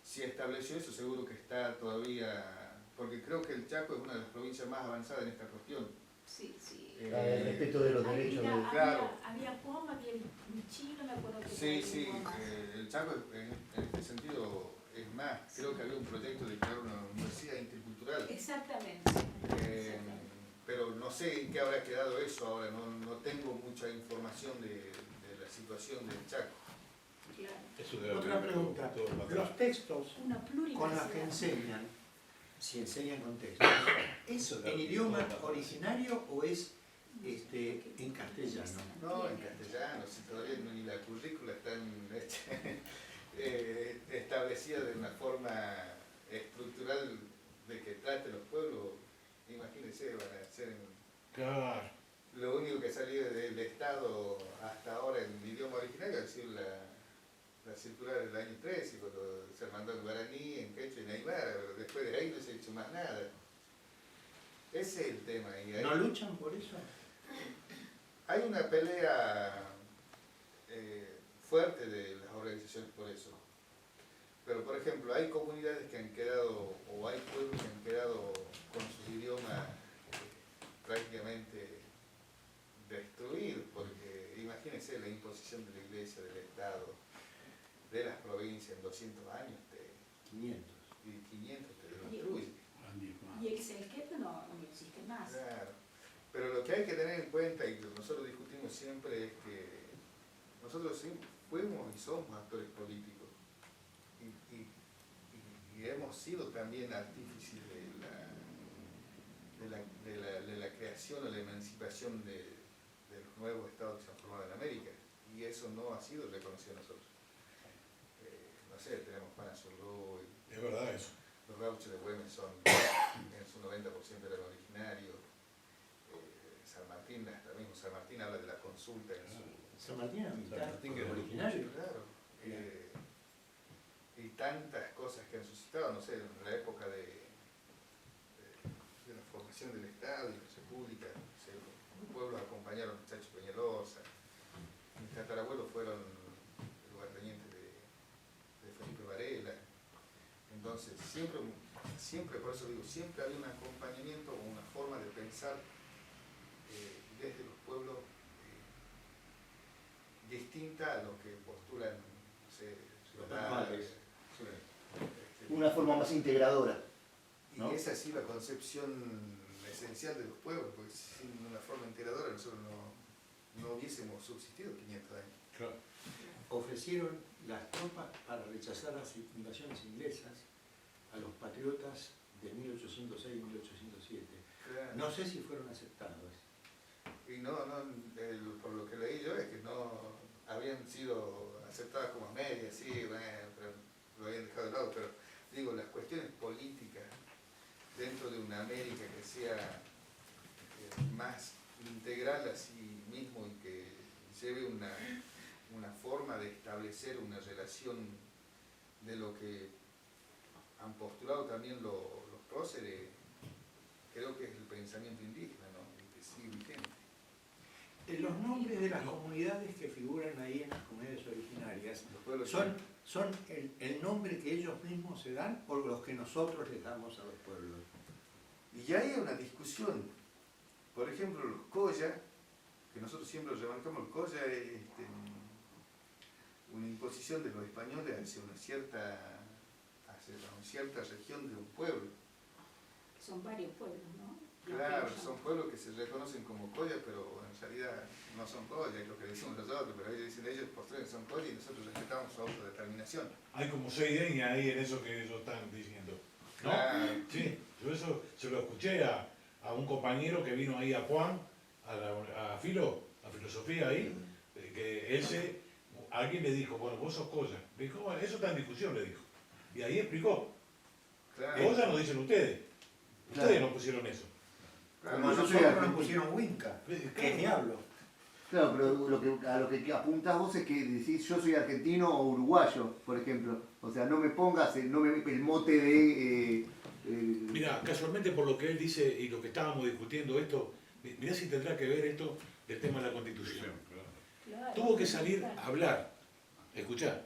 Si estableció eso, seguro que está todavía, porque creo que el Chaco es una de las provincias más avanzadas en esta cuestión. Sí, sí. El respeto de los derechos de... Claro. Había Poma, había el chino, me acuerdo que Sí, había sí, lengua más. el Chaco en este sentido es más, creo que había un proyecto de crear una universidad intercultural. Exactamente. Pero no sé en qué habrá quedado eso ahora, no tengo mucha información de la situación del Chaco. Claro. Eso debe Otra haber pregunta. todo para atrás. Los textos Una con los pluriversidad. que enseñan, si enseñan con textos, ¿es en idioma originario o es en castellano? No, en castellano, si todavía ni la currícula está establecida de una forma estructural de que trate los pueblos, imagínense, van a ser Claro. lo único que salió del Estado hasta ahora en idioma originario ha sido la circular del año 13, cuando se mandó en guaraní, en quechua y en aymara, pero después de ahí no se ha hecho más nada. Ese es el tema. Y ahí ¿No luchan por eso? hay una pelea fuerte de las organizaciones por eso. Pero, por ejemplo, hay comunidades que han quedado, o hay pueblos que han quedado con sus idiomas prácticamente destruidos, porque imagínense la imposición de la Iglesia, del Estado, de las provincias en 200 años, 500. y 500 te lo destruye. Y el Selquete no existe más. Claro. Pero lo que hay que tener en cuenta, y que nosotros discutimos siempre, es que nosotros sí fuimos y somos actores políticos. Y hemos sido también artífices de la creación o la emancipación de los nuevos estados que se han formado en América. Y eso no ha sido reconocido a nosotros. No sé, tenemos Juan Azurduy, Es verdad eso. los gauchos de Güemes son en su 90% eran originarios. San Martín, hasta mismo San Martín habla de la consulta en su... San Martín era mitad San Martín que era originario. Claro. Y tantas cosas que han suscitado, no sé, en la época de la formación del Estado y la República, no sé, los pueblos acompañaron a Chacho Peñalosa, mis tatarabuelos fueron lugartenientes de Felipe Varela. Entonces, siempre, por eso digo, siempre había un acompañamiento o una forma de pensar desde los pueblos distinta a lo que postulan, no sé, los padres. Una forma más integradora. Y ¿no? esa ha sido la concepción esencial de los pueblos, porque sin una forma integradora nosotros no hubiésemos subsistido 500 años. Claro. Ofrecieron las tropas para rechazar las invasiones inglesas a los patriotas de 1806 y 1807. Claro. No sé si fueron aceptados. Y por lo que leí yo es que no habían sido aceptadas como a medias, sí, bueno, pero lo habían dejado de lado, pero digo, las cuestiones políticas dentro de una América que sea más integral a sí mismo y que lleve una forma de establecer una relación de lo que han postulado también los próceres, creo que es el pensamiento indígena, ¿no? El que sigue vigente. Los nombres de las comunidades que figuran ahí en las comunidades originarias Los pueblos son el nombre que ellos mismos se dan o los que nosotros les damos a los pueblos. Y ya hay una discusión. Por ejemplo, los Coya, que nosotros siempre los remarcamos, el Coya es una imposición de los españoles hacia una cierta región de un pueblo. Son varios pueblos, ¿no? Claro, son pueblos que se reconocen como Coya, pero en realidad no son Coya, es lo que decimos nosotros, pero ellos dicen, ellos postulan que son Coya y nosotros respetamos su autodeterminación. Hay como 6 etnias ahí en eso que ellos están diciendo. ¿No? Claro. Sí, yo eso se lo escuché a un compañero que vino ahí a Juan, a filosofía ahí, que alguien le dijo, bueno, vos sos Coya. Le dijo, bueno, eso está en discusión, le dijo. Y ahí explicó. Claro. Coya no dicen ustedes. Ustedes no pusieron eso. Claro, Como yo soy nosotros nos argentino. pusieron Winca, que es diablo. Claro, pero a lo que apuntás vos es que decís yo soy argentino o uruguayo, por ejemplo. O sea, no me pongas el mote de... Mira, casualmente por lo que él dice y lo que estábamos discutiendo esto, mirá si tendrá que ver esto del tema de la Constitución. Claro. Tuvo que salir a hablar, escuchá,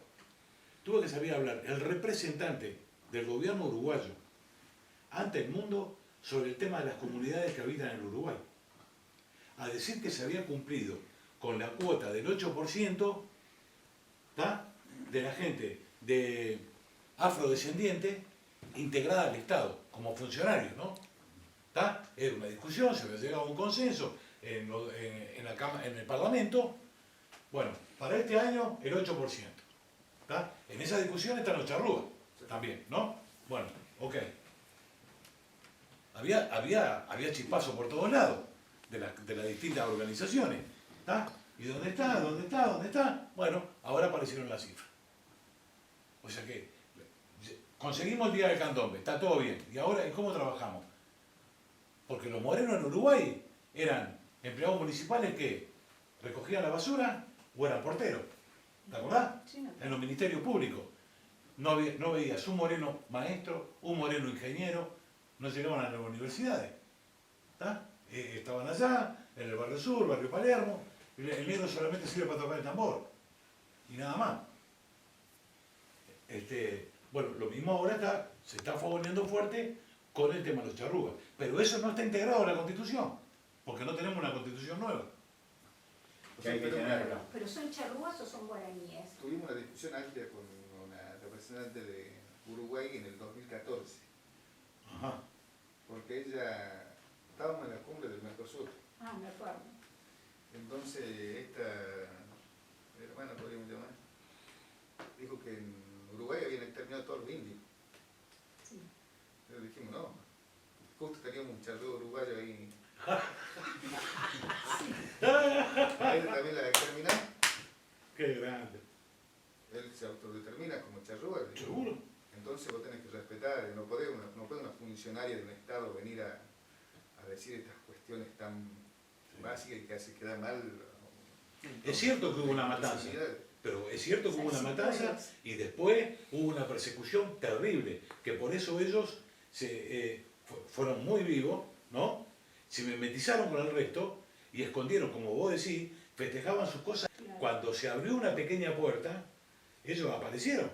tuvo que salir a hablar el representante del gobierno uruguayo ante el mundo sobre el tema de las comunidades que habitan en Uruguay, a decir que se había cumplido con la cuota del 8%, ¿tá?, de la gente de afrodescendiente integrada al Estado, como funcionarios, ¿no? ¿Tá? Era una discusión, se había llegado a un consenso en el Parlamento. Bueno, para este año el 8%. ¿Tá? En esa discusión están los charrúas también, ¿no? Bueno, ok. Había chispazo por todos lados de las distintas organizaciones. ¿Tá? ¿Y dónde está? ¿Dónde está? ¿Dónde está? Bueno, ahora aparecieron las cifras. O sea que conseguimos el día del candombe, está todo bien. ¿Y ahora cómo trabajamos? Porque los morenos en Uruguay eran empleados municipales que recogían la basura o eran porteros. ¿Te acordás? Sí, no. En los ministerios públicos. No veías un moreno maestro, un moreno ingeniero, no llegaban a las universidades. ¿Tá? Estaban allá, en el barrio sur, barrio Palermo. El negro solamente sirve para tocar el tambor. Y nada más. Bueno, lo mismo ahora se está favoneando fuerte con el tema de los charrúas. Pero eso no está integrado en la Constitución, porque no tenemos una Constitución nueva. Que hay que tenerla. ¿Pero son charrúas o son guaraníes? Tuvimos una discusión amplia con una representante de Uruguay en el 2014, Ajá. porque ella estábamos en la cumbre del Mercosur. Ah, me acuerdo. Entonces esta hermana, podríamos llamar, dijo que en Uruguay habían exterminado a todos los indios. Sí. Entonces dijimos, no, justo teníamos un charrúa uruguayo ahí. A él también la exterminaron. Qué grande. Él se autodetermina como charrúa. ¿Seguro? Entonces vos tenés que respetar, no puede una funcionaria de un Estado venir a decir estas cuestiones tan básicas y que hace quedar mal. Es cierto que hubo una matanza, pero es cierto que hubo una matanza y después hubo una persecución terrible, que por eso ellos fueron muy vivos, ¿no? Se mimetizaron con el resto y escondieron, como vos decís, festejaban sus cosas. Claro. Cuando se abrió una pequeña puerta, ellos aparecieron.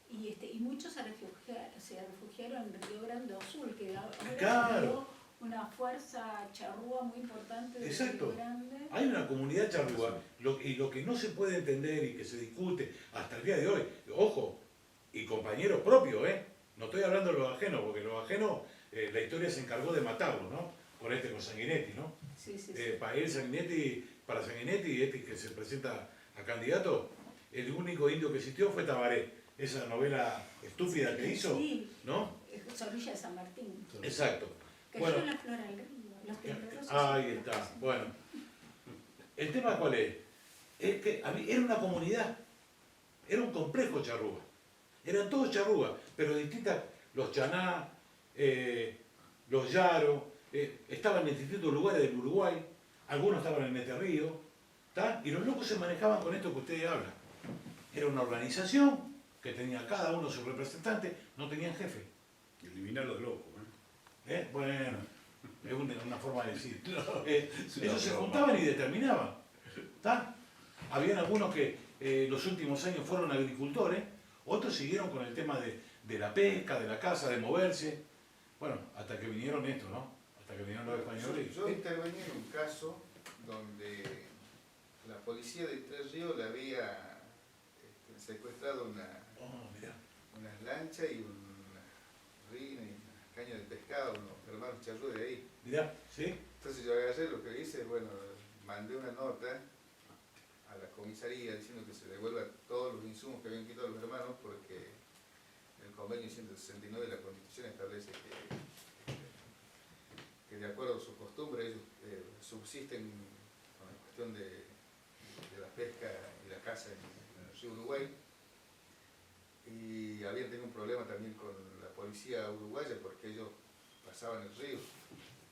Y muchos se refugiaron en Río Grande do Sul, que ahora Claro. dio una fuerza charrúa muy importante de Exacto. Río Grande. Hay una comunidad charrúa, y lo que no se puede entender y que se discute hasta el día de hoy, ojo, y compañeros propios, no estoy hablando de los ajenos, porque los ajenos, la historia se encargó de matarlos, ¿no? Con Sanguinetti, ¿no? Sí, sí, sí. Para Sanguinetti, que se presenta a candidato, el único indio que existió fue Tabaré, esa novela estúpida que hizo, Sí, ¿no? Sorilla de San Martín. Exacto. Cayó Bueno. en la flor al río. Los temblorosos. Ahí está, bueno. ¿El tema cuál es? Es que era una comunidad, era un complejo charrúa. Eran todos charrúas, pero distintas, los chaná, los yaro, estaban en distintos lugares del Uruguay, algunos estaban en Entre Ríos, ¿tá? Y los locos se manejaban con esto que ustedes hablan. Era una organización que tenía cada uno su representante, no tenían jefe. Eliminar los locos, Bueno, es una forma de decir. Es una Ellos se broma. juntaban y determinaban. ¿Tá? Habían algunos que los últimos años fueron agricultores, otros siguieron con el tema de la pesca, de la caza, de moverse. Bueno, hasta que vinieron estos, ¿no? Hasta que vinieron los españoles. Yo intervení en un caso donde la policía de Tres Ríos le había secuestrado Mirá. unas lanchas y unas rinas y unas cañas de pescado, unos hermanos charrúas de ahí. Mirá, ¿sí? Entonces yo agarré, lo que hice, bueno, mandé una nota a la comisaría diciendo que se devuelvan todos los insumos que habían quitado los hermanos porque el convenio 169 de la Constitución establece que de acuerdo a sus costumbres ellos subsisten con la cuestión de la pesca y la caza en el río Uruguay, y habían tenido un problema también con la policía uruguaya porque ellos pasaban el río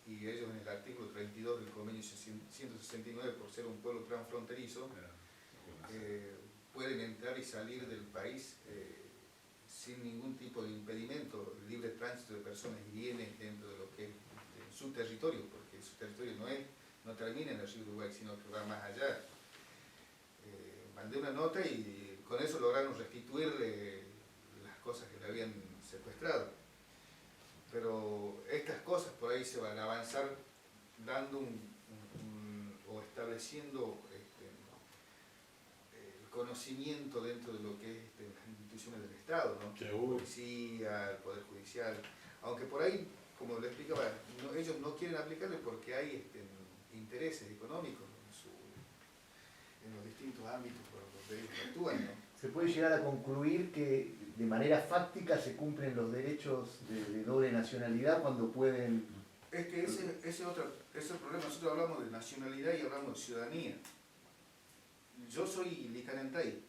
y ellos en el artículo 32 del convenio 169, por ser un pueblo transfronterizo, pueden entrar y salir del país sin ningún tipo de impedimento el libre tránsito de personas y bienes dentro de lo que es su territorio, porque su territorio no termina en el río Uruguay, sino que va más allá. Mandé una nota y con eso lograron restituirle las cosas que le habían secuestrado. Pero estas cosas por ahí se van a avanzar dando o estableciendo el conocimiento dentro de lo que es las instituciones del Estado, ¿no? Seguro. La policía, el Poder Judicial, aunque por ahí, como le explicaba, ellos no quieren aplicarle porque hay intereses económicos en los distintos ámbitos por donde ellos actúan, ¿no? Se puede llegar a concluir que de manera fáctica se cumplen los derechos de doble nacionalidad cuando pueden... Es que ese es el problema. Nosotros hablamos de nacionalidad y hablamos de ciudadanía. Yo soy licanentay,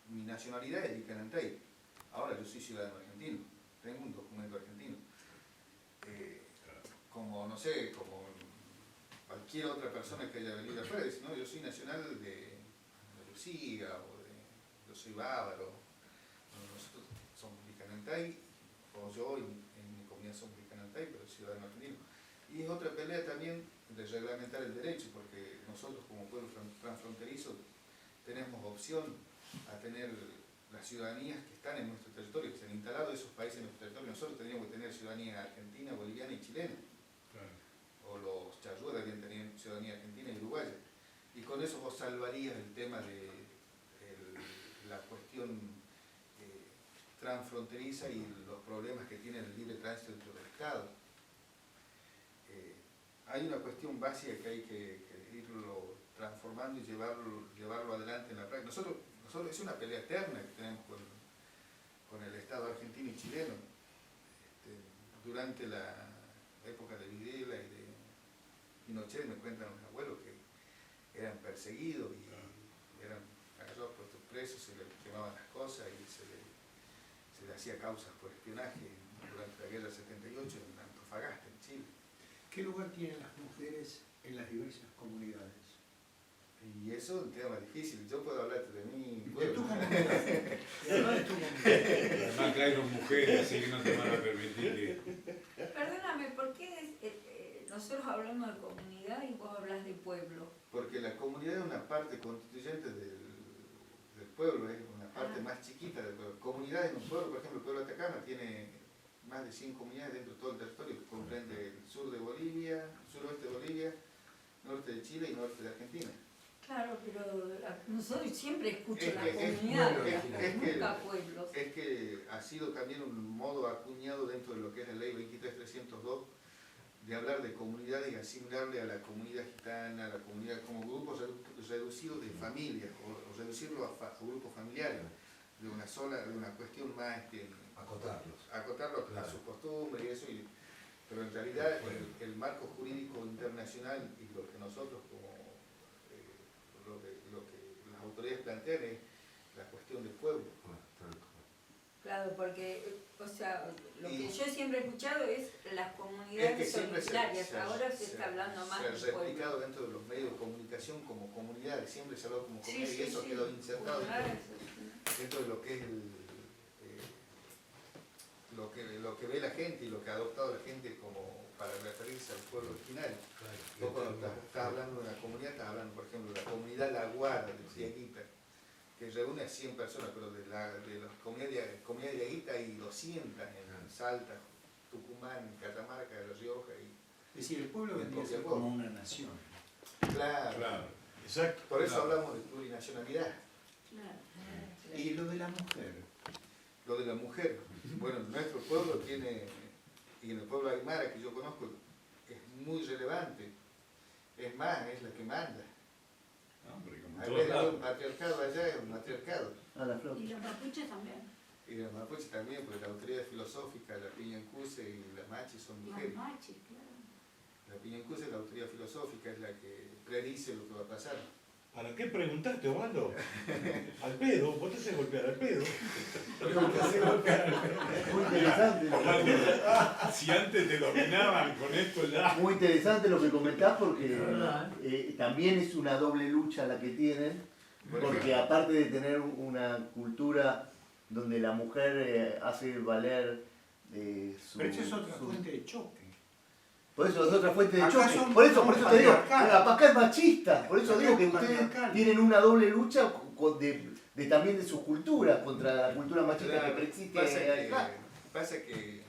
mi nacionalidad es licanentay. Ahora yo soy ciudadano argentino, tengo un documento argentino. Como, no sé, como cualquier otra persona que haya venido afuera, dice, no, yo soy nacional de Lucía, yo soy bávaro. Nosotros somos licanentay, o yo en mi comunidad somos licanentay, pero ciudadano argentino. Y es otra pelea también de reglamentar el derecho, porque nosotros como pueblo transfronterizo tenemos opción a tener las ciudadanías que están en nuestro territorio, que se han instalado esos países en nuestro territorio. Nosotros teníamos que tener ciudadanía argentina, boliviana y chilena. Claro. O los charrúas debían tener ciudadanía argentina y uruguaya. Y con eso vos salvarías el tema de la cuestión transfronteriza y los problemas que tiene el libre tránsito dentro del Estado. Hay una cuestión básica que hay que irlo transformando y llevarlo adelante en la práctica. Nosotros es una pelea eterna que tenemos con el Estado argentino y chileno. Durante la época de Videla y de Pinochet me cuentan los abuelos que eran perseguidos y eran agarrados, puestos presos, se les quemaban las cosas y se le hacía causas por espionaje durante la guerra del 78 en Antofagasta, en Chile. ¿Qué lugar tienen las mujeres en las diversas comunidades? Y eso es un tema difícil. Yo puedo hablarte de mí. De tu comunidad. Y además de tu comunidad. Además que hay dos mujeres, así que no te van a permitir que... Perdóname, ¿por qué nosotros hablamos de comunidad y vos hablas de pueblo? Porque la comunidad es una parte constituyente del pueblo, es una parte más chiquita del pueblo. Comunidad en un pueblo, por ejemplo, el pueblo de Atacama tiene más de 100 comunidades dentro de todo el territorio, que comprende el sur de Bolivia, suroeste de Bolivia, norte de Chile y norte de Argentina. Claro, pero nosotros siempre escuchamos la Es comunidad, que- nunca pueblos. Es que ha sido también un modo acuñado dentro de lo que es la ley 23.302 de hablar de comunidad y asimilarle a la comunidad gitana, a la comunidad como grupos reducidos de familias o reducirlo a grupos familiares de una cuestión más acotarlo a sus costumbres y eso, pero en realidad el marco jurídico internacional y lo que nosotros como lo que las autoridades plantean es la cuestión del pueblo. Claro, porque, o sea, lo Y- que yo siempre he escuchado es las comunidades siempre originarias, ahora se está hablando más se ha del pueblo. replicado dentro de los medios de comunicación como comunidades, siempre se habló como Sí, comunidad sí, y eso sí. quedó insertado Claro, dentro de lo que es lo que ve la gente y lo que ha adoptado la gente como para referirse al pueblo originario. Vos cuando estás hablando de una comunidad, estás hablando, por ejemplo, de la comunidad Laguara de Cieguita, que reúne a 100 personas, pero de las comunidades de Aguita hay 200 en Salta, Tucumán, Catamarca, La Rioja y... Es decir, el pueblo Y vendría a ser Copiapó. como una nación. Claro, Claro, exacto. por eso Claro. hablamos de plurinacionalidad. Y lo de la mujer. Lo de la mujer, bueno, nuestro pueblo tiene, y en el pueblo aymara que yo conozco, es muy relevante. Es más, es la que manda. No, pero como en A todos ver, hay lados. un patriarcado allá, es un matriarcado. A la flota. Y los mapuches también. Y los mapuches también, porque la autoridad filosófica, la Piñancuse y la Machi son Los mujeres. machis, claro. La Piñancuse, la autoridad filosófica, es la que predice lo que va a pasar. ¿Para qué preguntaste, Osvaldo? Al pedo, vos te haces golpear al pedo. Muy interesante. Si antes te dominaban con esto ya. Muy interesante lo que comentás porque también es una doble lucha la que tienen, porque aparte de tener una cultura donde la mujer hace valer su... Pero esa es otra su- fuente de choque. Por eso es otra fuente de Acá choque. son- Por eso son te digo, patriarcales. acá es machista. Por eso Acá digo que es ustedes patriarcal. tienen una doble lucha de también de sus culturas, contra la cultura machista Claro, que existe acá. pasa que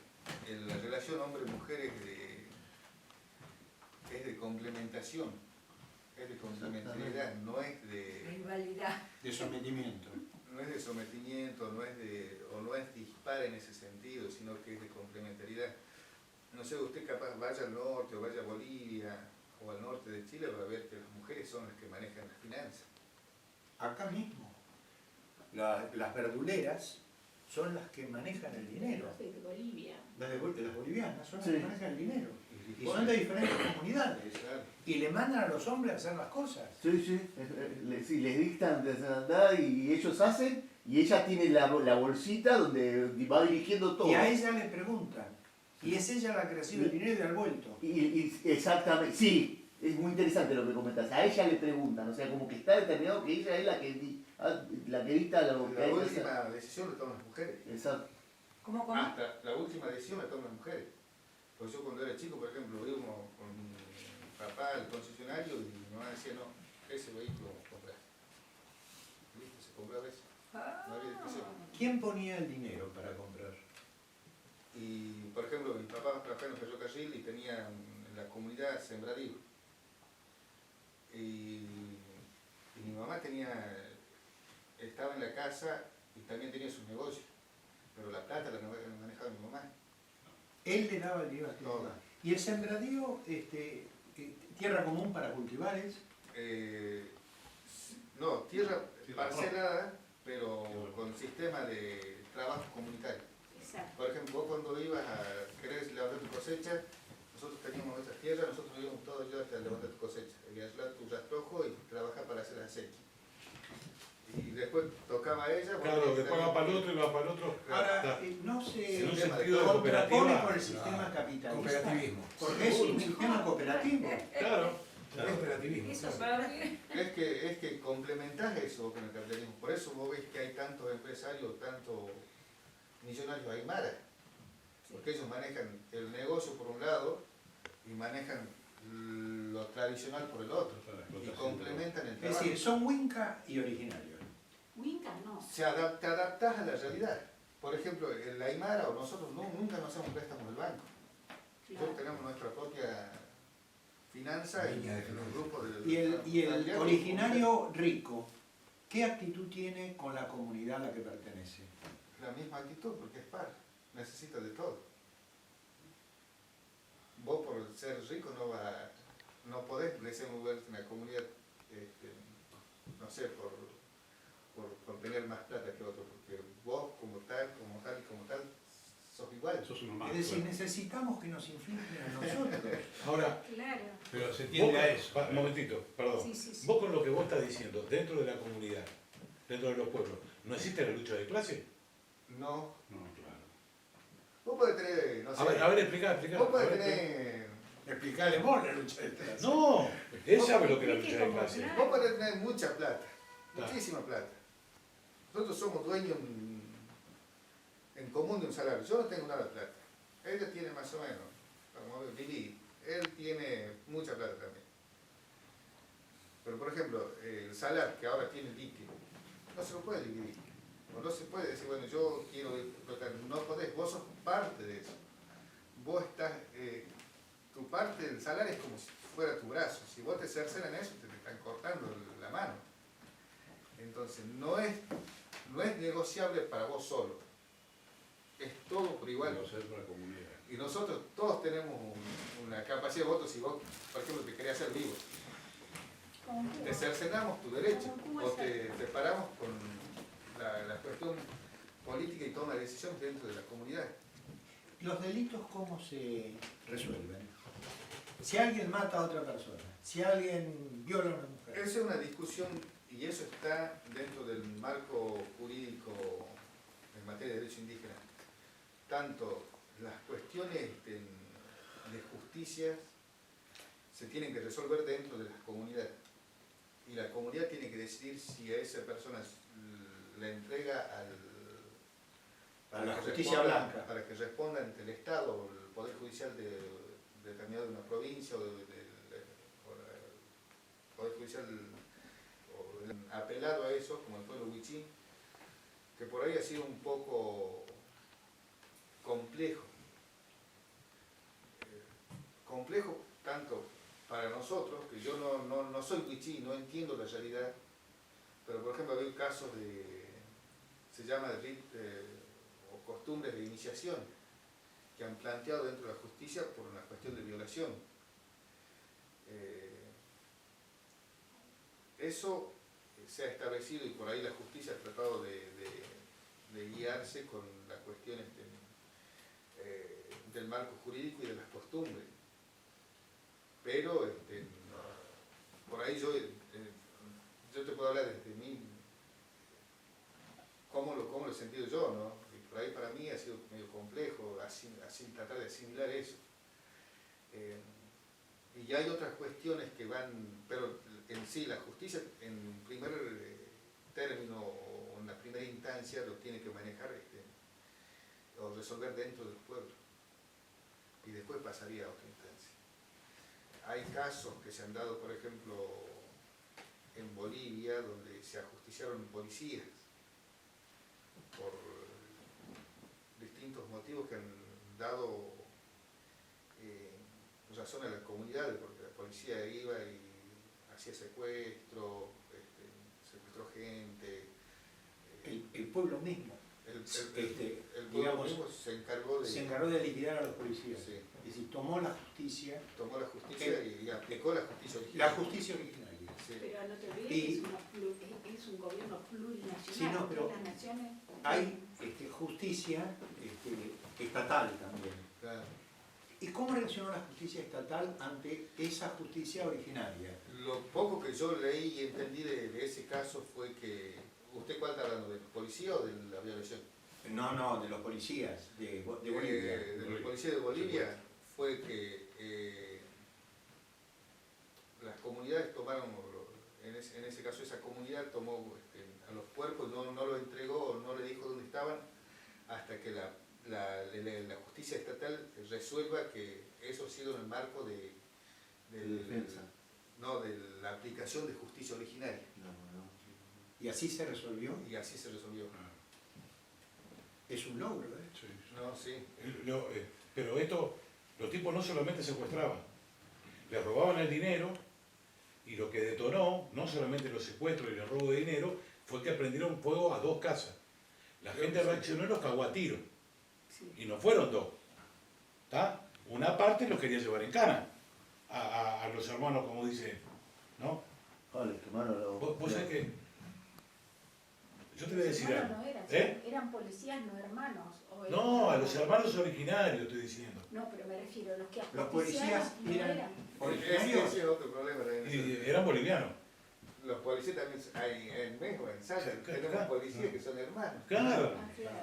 la relación hombre-mujer es de complementación, es de complementariedad, no es de, Rivalidad. De sometimiento. no es de sometimiento, no es dispar en ese sentido, sino que es de complementariedad. No sé, usted capaz vaya al norte o vaya a Bolivia o al norte de Chile, va a ver que las mujeres son las que manejan las finanzas. Acá mismo. Las verduleras son las que manejan el dinero. De Bolivia. Las bolivianas son las Sí. que manejan el dinero. Y son de diferentes comunidades. Claro. Y le mandan a los hombres a hacer las cosas. Sí, sí, les dictan desde andar y ellos hacen, y ella tiene la bolsita donde va dirigiendo todo. Y a ella le preguntan. Y es ella la que recibe el dinero y al vuelto. Exactamente, sí, es muy interesante lo que comentas. A ella le preguntan, o sea, como que está determinado que ella es la que dicta lo que La hay que última hacer. decisión la toman las mujeres. Exacto. ¿Cómo? Hasta la última decisión la toman las mujeres. Pues yo cuando era chico, por ejemplo, íbamos con mi papá al concesionario y mi mamá decía, no, ese vehículo vamos a comprar. Listo, se compraba ese. No había discusión. ¿Quién ponía el dinero para comprar? Y, por ejemplo, mi papá trabajaba en el ferrocarril y tenía en la comunidad sembradío. Y mi mamá estaba en la casa y también tenía sus negocios. Pero la plata la manejaba mi mamá. Él le daba el dinero a Toda. ¿Y el sembradío, tierra común para cultivares? No, tierra Tierra parcelada, pero con sistema de trabajo comunitario. Exacto. Por ejemplo, vos cuando ibas a querer levantar tu cosecha, nosotros teníamos nuestras tierras, nosotros íbamos todos a ayudarte a levantar tu cosecha, y a ayudar tu rastrojo y trabajar para hacer aceite. Y después tocaba a ella. Claro, bueno, después va para el otro y va para el otro. Ahora, no se En un sistema de sentido de contrapone cooperativa. con el sistema capitalista. Cooperativismo. Porque es un sistema cooperativo. Claro. Cooperativismo. Eso claro. Es que complementás eso con el capitalismo. Por eso vos ves que hay tantos empresarios, tantos millonarios aymara. Porque ellos manejan el negocio por un lado y manejan lo tradicional por el otro. Y complementan el Es trabajo. decir, son Winca y originarios. Winca no. Te adaptás a la realidad. Por ejemplo, el aymara o nosotros nunca nos hacemos préstamos del banco. Nosotros tenemos nuestra propia finanza en Línea de los finanzas. grupos de Y el originario rico, ¿qué actitud tiene con la comunidad a la que pertenece? la misma actitud porque es par, necesita de todo. Vos por ser rico no podés desenvolverte en la comunidad, no sé, por tener más plata que otro, porque vos como tal, sos igual. Eso es uno más. Es decir, necesitamos que nos influyen a nosotros. Ahora, Claro. pero se entiende a eso. Un momentito, perdón. Sí, sí, sí. Vos con lo que vos estás diciendo, dentro de la comunidad, dentro de los pueblos, ¿no existe la lucha de clase? No, No, claro. vos podés tener, no sé, A ver, explica. vos podés A ver, tener, Explicarle vos la lucha de clases. No, él sabe lo que es la Explique lucha de cómo, clase. claro. vos podés tener mucha plata, Claro. muchísima plata. Nosotros somos dueños en común de un salario. Yo no tengo nada de plata. Ella tiene más o menos, vamos a ver, Lili, él tiene mucha plata también. Pero por ejemplo, el salario que ahora tiene líquido, no se lo puede dividir. O no se puede decir, bueno, yo quiero tocar, no podés, vos sos parte de eso. Vos estás, tu parte del salario es como si fuera tu brazo. Si vos te cercenan eso, te están cortando la mano. Entonces, no es negociable para vos solo. Es todo por igual. Igual ser para la comunidad. Y nosotros todos tenemos una capacidad de voto. Si vos, por ejemplo, te querías hacer vivo, Como te Cuba. cercenamos tu derecho Como Cuba o te cerca. separamos con la cuestión política y toma de decisiones dentro de la comunidad. ¿Los delitos cómo se resuelven? Si alguien mata a otra persona, si alguien viola a una mujer, Esa es una discusión y eso está dentro del marco jurídico en materia de derecho indígena. Tanto las cuestiones de justicia se tienen que resolver dentro de las comunidades. Y la comunidad tiene que decidir si a esa persona la entrega Para la que justicia respondan- blanca. para que responda ante el Estado o el Poder Judicial determinado de una provincia o o el Poder Judicial apelado a eso, como el pueblo huichí, que por ahí ha sido un poco complejo. Complejo tanto para nosotros, que yo no soy huichí, no entiendo la realidad, pero por ejemplo hay casos se llama o costumbres de iniciación, que han planteado dentro de la justicia por una cuestión de violación. Eso se ha establecido y por ahí la justicia ha tratado de guiarse con las cuestiones del marco jurídico y de las costumbres. Pero por ahí yo te puedo hablar desde mí, cómo lo he sentido yo, ¿no? Y por ahí para mí ha sido medio complejo así tratar de asimilar eso. Y ya hay otras cuestiones que van, pero en sí la justicia en primer término o en la primera instancia lo tiene que manejar o resolver dentro del pueblo. Y después pasaría a otra instancia. Hay casos que se han dado, por ejemplo, en Bolivia, donde se ajusticiaron policías por distintos motivos que han dado razón a las comunidades, porque la policía iba y hacía secuestro, secuestró gente. El pueblo mismo El pueblo digamos, mismo se encargó de liquidar a los policías. Sí. Es decir, tomó la justicia y aplicó la justicia original. La justicia originaria. Sí. Pero no te olvides Y- que es un gobierno plurinacional. Sí, no, pero las naciones... hay justicia estatal también. Claro. ¿Y cómo reaccionó la justicia estatal ante esa justicia originaria? Lo poco que yo leí y entendí de ese caso fue que... ¿Usted cuál está hablando? ¿Del policía o de la violación? No, de los policías de Bolivia. De los policías de Bolivia fue que las comunidades tomaron, en ese caso esa comunidad tomó a los cuerpos, no lo entregó, no le dijo dónde estaban, hasta que la justicia estatal resuelva que eso ha sido en el marco de defensa. No, de la aplicación de justicia originaria. ¿Y así se resolvió? Y así se resolvió. Es un logro, ¿eh? Sí, sí. No, sí. Pero los tipos no solamente secuestraban, les robaban el dinero y lo que detonó, no solamente los secuestros y el robo de dinero, fue que prendieron fuego a 2 casas. La gente reaccionó y los cagó a tiro. Sí. Y no fueron 2. ¿Tá? Una parte los quería llevar en cana a los hermanos, como dice, ¿no? Vale, tu mano Vos sabés que... Yo te voy a decir Hermanos algo. no eran, ¿Eh? eran policías, no hermanos. o No, a eran- los hermanos originarios estoy diciendo. No, pero me refiero a los que Los policías ajusticiaron, eran no originarios. Ese es otro problema también. Y eran bolivianos. Los policías también hay en México, en Salta, Sí, tenemos claro. policías que son hermanos. Claro. Ah, claro.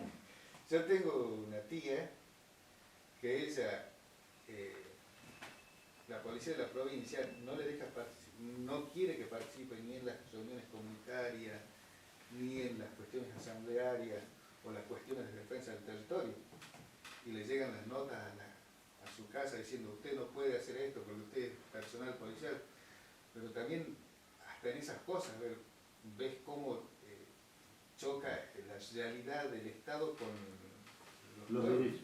Yo tengo una tía que ella, la policía de la provincia no le deja no quiere que participe ni en las reuniones comunitarias, ni en las cuestiones asamblearias o las cuestiones de defensa del territorio. Y le llegan las notas a su casa diciendo usted no puede hacer esto porque usted es personal policial. Pero también hasta en esas cosas ves cómo choca la realidad del Estado con los pueblos derechos.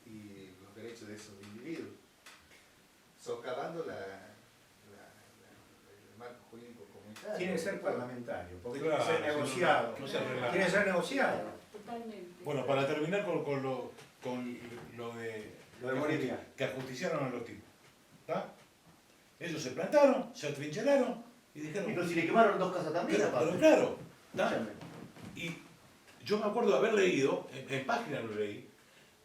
y los derechos de esos individuos, socavando el marco jurídico comunitario. Tiene que ser parlamentario, porque Claro, tiene que ser negociado. no se arregla. Tiene que ser negociado. Totalmente. Bueno, para terminar con lo de Lo de Bolivia. que ajusticiaron a los tipos. ¿Tá? Ellos se plantaron, se atrincheraron y dijeron... Pero si le quemaron 2 casas también, Pero aparte. claro, ¿tá? Escúchame. Y yo me acuerdo de haber leído, en páginas lo leí,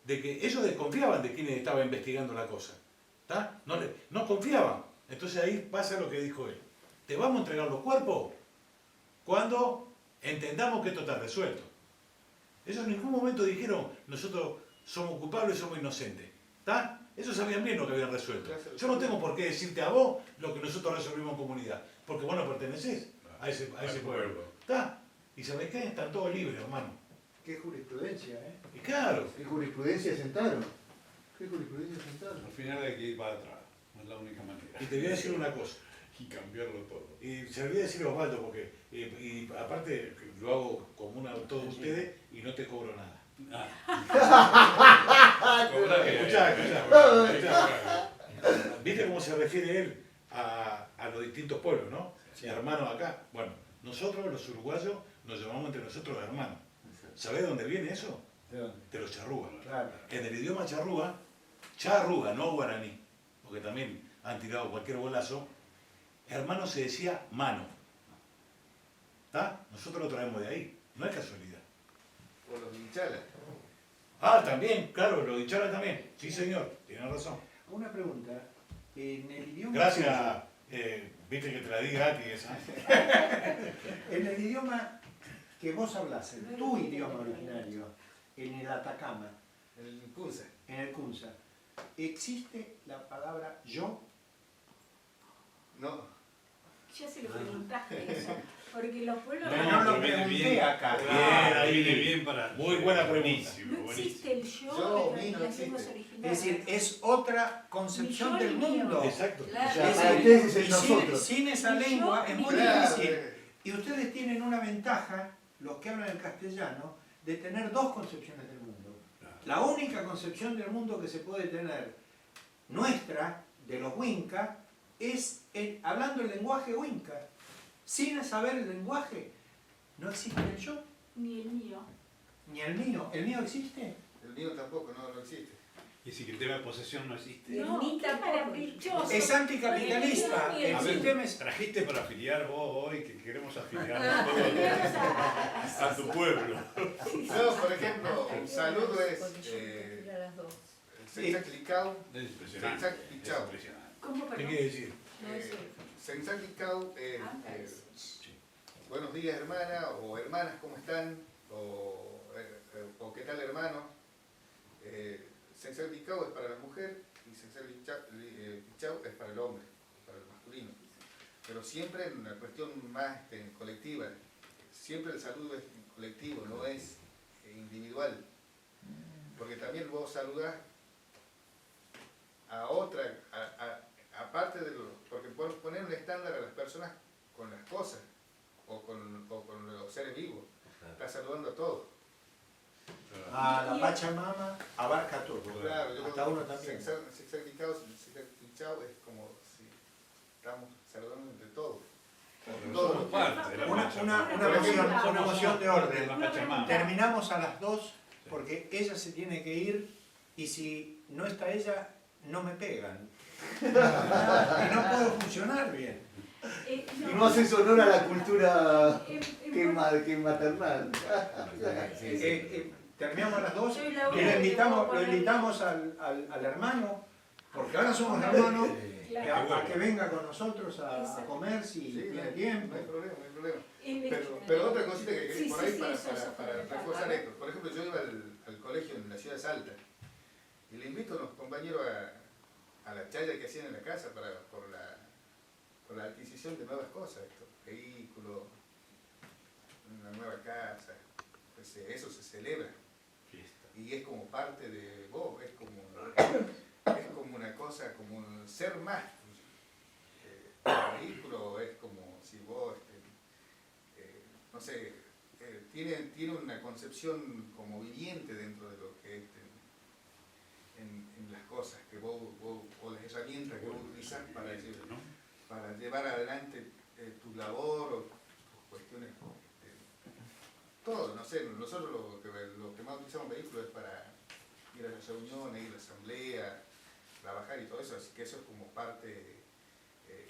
de que ellos desconfiaban de quien estaba investigando la cosa. ¿Tá? No confiaban. Entonces ahí pasa lo que dijo él. Te vamos a entregar los cuerpos cuando entendamos que esto está resuelto. Ellos en ningún momento dijeron, nosotros somos culpables, somos inocentes. ¿Tá? Ellos sabían bien lo que habían resuelto. Yo no tengo por qué decirte a vos lo que nosotros resolvimos en comunidad, porque vos no pertenecés a ese pueblo. ¿Tá? Y ¿sabés qué? Están todos libres, hermano. Qué jurisprudencia, ¿eh? Claro. ¿Qué jurisprudencia sentaron? ¿Qué jurisprudencia sentaron? Al final hay que ir para atrás, no es la única manera. Y te voy a decir una cosa. Y cambiarlo todo. Y se lo voy a decir a Osvaldo, porque y aparte lo hago común a todos ustedes y no te cobro nada. Escuchá. ¿Viste cómo se refiere él a los distintos pueblos, no? Sí. Hermanos acá. Bueno, nosotros los uruguayos nos llamamos entre nosotros hermanos. ¿Sabés de dónde viene eso? ¿De dónde? De los charrúas. Claro. En el idioma charrúa, no guaraní, porque también han tirado cualquier bolazo, hermano se decía mano. ¿Está? Nosotros lo traemos de ahí, no es casualidad. O los hinchalas. Ah, también, claro, los hinchalas también. Sí, señor, tiene razón. Una pregunta. En el idioma... Gracias, viste que te la di gratis esa. En el idioma que vos hablás, en tu idioma originario, en el Atacama, El Kunza. en el Kunza, ¿existe la palabra yo? No. Ya se lo preguntaste eso, porque los pueblos No, no lo pero viene pregunté bien. acá. Bien, Ahí viene ahí. bien para... Muy buena pregunta. Buenísimo, no existe el yo, Yo, en mí, no las lenguas existe. originarias. Es decir, es otra concepción Ni yo del ni mío. mundo. Exacto. Claro. O sea, Es Para decir, ustedes es el y nosotros. sin esa Ni yo lengua es ni muy mío. difícil. Y ustedes tienen una ventaja, los que hablan el castellano, de tener dos concepciones del mundo. La única concepción del mundo que se puede tener, nuestra, de los Winca, es hablando el lenguaje Winca. Sin saber el lenguaje, no existe el yo, Ni el mío. ni el mío. ¿El mío existe? El mío tampoco, no existe. Y si que el tema de posesión no existe. No, Ni qué tampoco. maravilloso. Es anticapitalista. Ni el El mío. sistema es... Trajiste para afiliar vos hoy, que queremos afiliar Vamos a tu pueblo. No, por ejemplo, saludo es A las dos. Sensaclicao, Es impresionante. Sensaclicao. Es impresionante. ¿Cómo, ¿Qué perdón? quiere decir? No es eso. Sensaclicao es buenos días hermana o hermanas, ¿cómo están? O qué tal hermano. Sensaclicao es para la mujer y Sensaclicao es para el hombre, para el masculino. Pero siempre en una cuestión más colectiva. Siempre el saludo es colectivo, no es individual. Porque también vos saludás a otra, aparte de lo, porque podés poner un estándar a las personas con las cosas o con los seres vivos. Estás saludando a todos. A la Pachamama abarca todo. Claro, yo Hasta uno también. Sexaglicao es como si estamos saludando entre todos. Pero somos parte de la Una Pachamama. moción de orden. La Pachamama. Terminamos a las 2 porque ella se tiene que ir y si no está ella, no me pegan. Y no puedo funcionar bien. Y no haces honor a la cultura que en maternal. Terminamos a las 2 Soy y la lo única que invitamos, puedo lo invitamos al hermano, porque ahora somos hermanos, a que venga con nosotros a comer si Sí, tiene no tiempo. hay problema, no hay problema. Pero otra cosita que Sí, por sí, ahí sí, eso es para fundamental. reforzar esto. Por ejemplo, yo iba al colegio en la ciudad de Salta y le invito a los compañeros a la chaya que hacían en la casa por la adquisición de nuevas cosas, vehículos, una nueva casa. Pues, eso se celebra y es como parte de vos, es como una cosa, como un ser más. El vehículo es como si vos, no sé, tiene una concepción como viviente dentro de lo que es en las cosas que vos o las herramientas que vos utilizás para llevar adelante tu labor o tus cuestiones. Todo, no sé, nosotros lo que más utilizamos vehículos es para ir a las reuniones, ir a la asamblea, trabajar y todo eso, así que eso es como parte.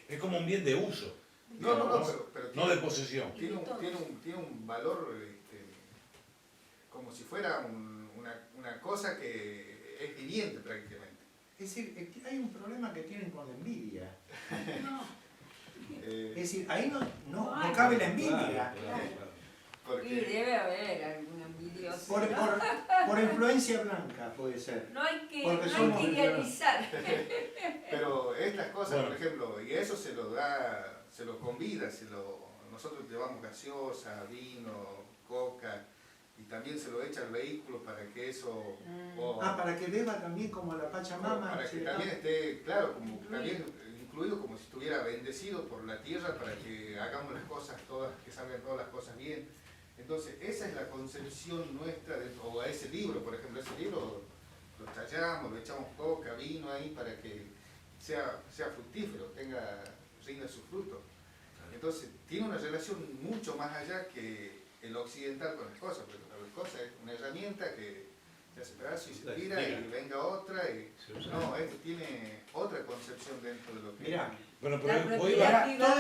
Es como un bien de uso, No, pero no de posesión. tiene un valor como si fuera una cosa que es viviente prácticamente. Es decir, hay un problema que tienen con la envidia. No, Es decir, ahí no Ay, cabe la envidia. Y Porque debe haber algún envidioso. Por influencia blanca puede ser. No hay que, Porque no somos hay que idealizar. pero estas cosas, Bueno. por ejemplo, y eso se lo convida, nosotros llevamos gaseosa, vino, coca, y también se lo echa al vehículo para que eso... o- Para que beba también como la Pachamama. para que también esté, claro, como también incluido como si estuviera bendecido por la tierra para que hagamos las cosas todas, que salgan todas las cosas bien. Entonces, esa es la concepción nuestra, o a ese libro, por ejemplo, ese libro lo tallamos, le echamos coca, vino ahí para que sea fructífero, rinda su fruto. Entonces, tiene una relación mucho más allá que el occidental con las cosas, porque las cosas es una herramienta que se hace pedazo y se tira y venga otra. No, esto tiene otra concepción dentro de lo que... Mirá, Bueno, La pero propiedad ahora, privada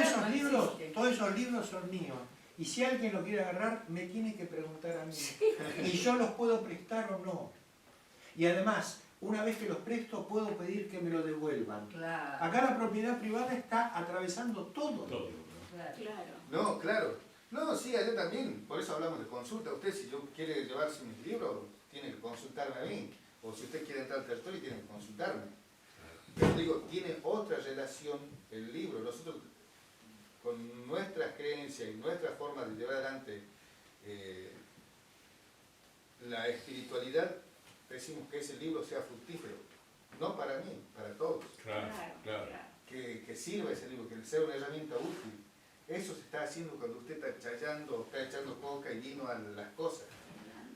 todos esos libros son míos. Y si alguien lo quiere agarrar, me tiene que preguntar a mí. Y yo los puedo prestar o no. Y además, una vez que los presto, puedo pedir que me lo devuelvan. Claro, Acá la propiedad privada está atravesando todo. todo. claro. Claro. No, claro. No, sí, allá también. Por eso hablamos de consulta. Usted, si yo quiere llevarse mis libros, tiene que consultarme a mí. O si usted quiere entrar al territorio, tiene que consultarme. Pero digo, tiene otra relación el libro. Nosotros, con nuestras creencias y nuestra forma de llevar adelante la espiritualidad, decimos que ese libro sea fructífero. No para mí, para todos. Claro, claro. Que sirva ese libro, que sea una herramienta útil. Eso se está haciendo cuando usted está chayando, está echando coca y vino a las cosas.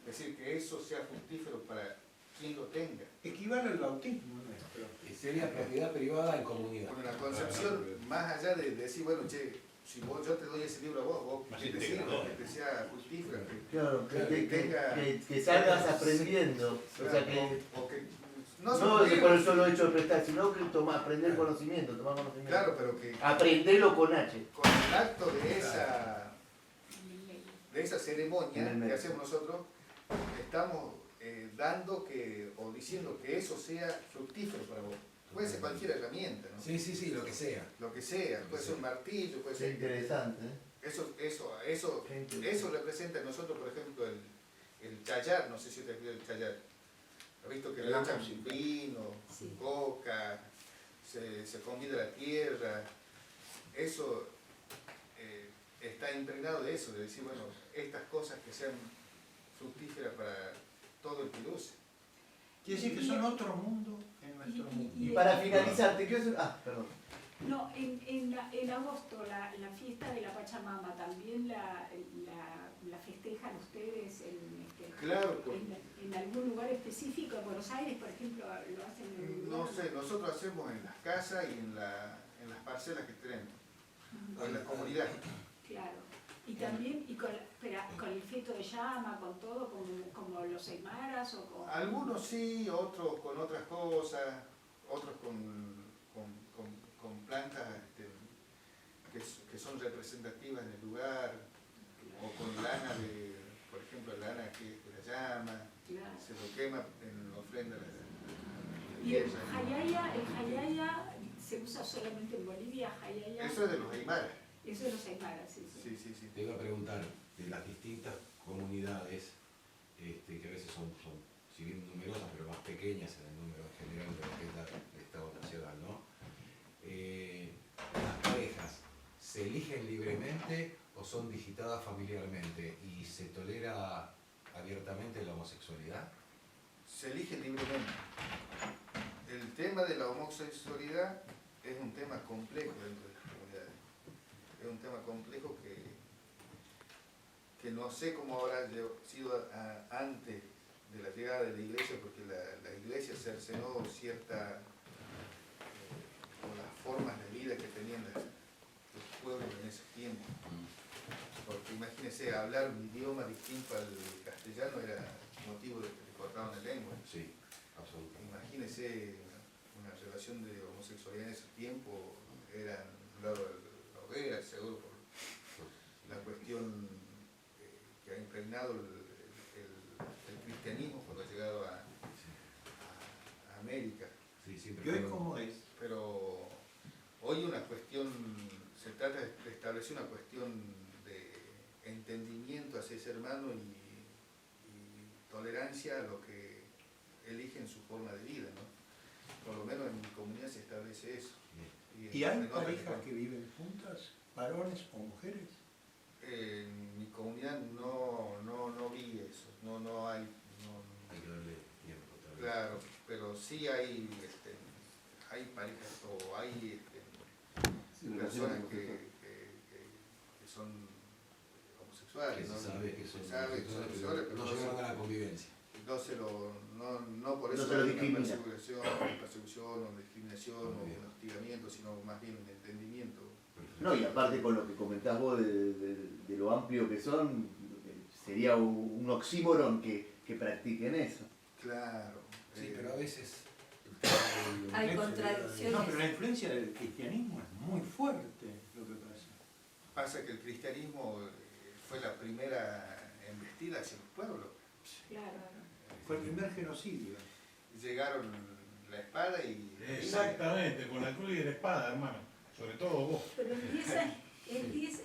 Es decir, que eso sea fructífero para quien lo tenga. Equivale al bautismo nuestro. Y sería propiedad privada en comunidad. Con una concepción más allá de decir, bueno, che, si yo te doy ese libro a vos Más que te sirva, integrador. que te sea fructífero. Claro, tenga- que salgas aprendiendo. O sea, que o que no solo de por el solo hecho de prestar, sino que aprender conocimiento, tomar conocimiento. claro, pero que Aprenderlo con H. con el acto de esa ceremonia En el que medio. hacemos nosotros, estamos dando o diciendo que eso sea fructífero para vos. Puede ser cualquier herramienta, ¿no? Sí, sí, sí, lo que sea. Lo que sea, puede ser un martillo, puede Es ser... interesante. Eso representa en nosotros, por ejemplo, el chayar, no sé si usted vio el chayar. ¿Ha visto que le La echan música. vino, Sí. coca, se convida la tierra? Eso está impregnado de eso, de decir, bueno, estas cosas que sean fructíferas para todo el que lo use. Quiere decir que son otro mundo en nuestro mundo. Y para finalizar, te quiero hacer... perdón. No, en agosto, la fiesta de la Pachamama, ¿también la festejan ustedes Claro, en algún lugar específico? En Buenos Aires, por ejemplo, lo hacen en algún no lugar. sé, nosotros hacemos en las casas y en las parcelas que tenemos, o en la comunidad. Claro. Y también con el feto de llama, con todo, como los aymaras o con... Algunos sí, otros con otras cosas, otros con plantas que son representativas en el lugar, o con lana por ejemplo, lana que es de la llama, Claro. se lo quema en ofrenda a la Y el tierra. hayaya se usa solamente en Bolivia, hayaya. Eso es de los aymaras. Eso es los aymaras, sí. Sí. Te iba a preguntar, de las distintas comunidades, que a veces son, si bien numerosas, pero más pequeñas en el número general de lo que es el Estado Nacional, ¿no? Las parejas, ¿se eligen libremente o son digitadas familiarmente? ¿Y se tolera abiertamente la homosexualidad? Se elige libremente. El tema de la homosexualidad es un tema complejo dentro de las comunidades. Es un tema complejo que no sé cómo habrá sido antes de la llegada de la iglesia, porque la iglesia cercenó con las formas de vida que tenían los pueblos en ese tiempo. Porque imagínense, hablar un idioma distinto al castellano era motivo de que te cortaban la lengua. Sí, absolutamente. Imagínense una relación de homosexualidad en ese tiempo, era un lado de la hoguera, seguro por la cuestión que ha impregnado el cristianismo cuando ha llegado a América. Sí, siempre ¿Y hoy fueron- cómo es? Pero hoy se trata de establecer una cuestión de entendimiento hacia ese hermano y tolerancia a lo que eligen su forma de vida, ¿no? Por lo menos en mi comunidad se establece eso. ¿Y hay en otras parejas no. que viven juntas, varones o mujeres? En mi comunidad no vi eso, no hay, Hay que darle tiempo también. claro, pero sí hay parejas o hay personas que son homosexuales, Que se sabe que son homosexuales, pero no llegaron a la convivencia. no por No eso se lo hay una discrimina. persecución o discriminación o Muy bien. un hostigamiento, sino más bien un entendimiento. No, y aparte con lo que comentás vos de lo amplio que son, sería un oxímoron que practiquen eso. Claro. Sí, pero a veces... Hay contradicciones. No, pero la influencia del cristianismo es muy fuerte lo que pasa. Pasa que el cristianismo fue la primera embestida hacia los pueblos. Claro. Fue el primer genocidio. Llegaron la espada y... Exactamente, con la cruz y la espada, hermano. Sobre todo vos. Pero en 10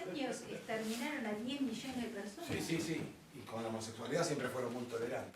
años exterminaron a 10 millones de personas. Sí. Y con la homosexualidad siempre fueron muy tolerantes.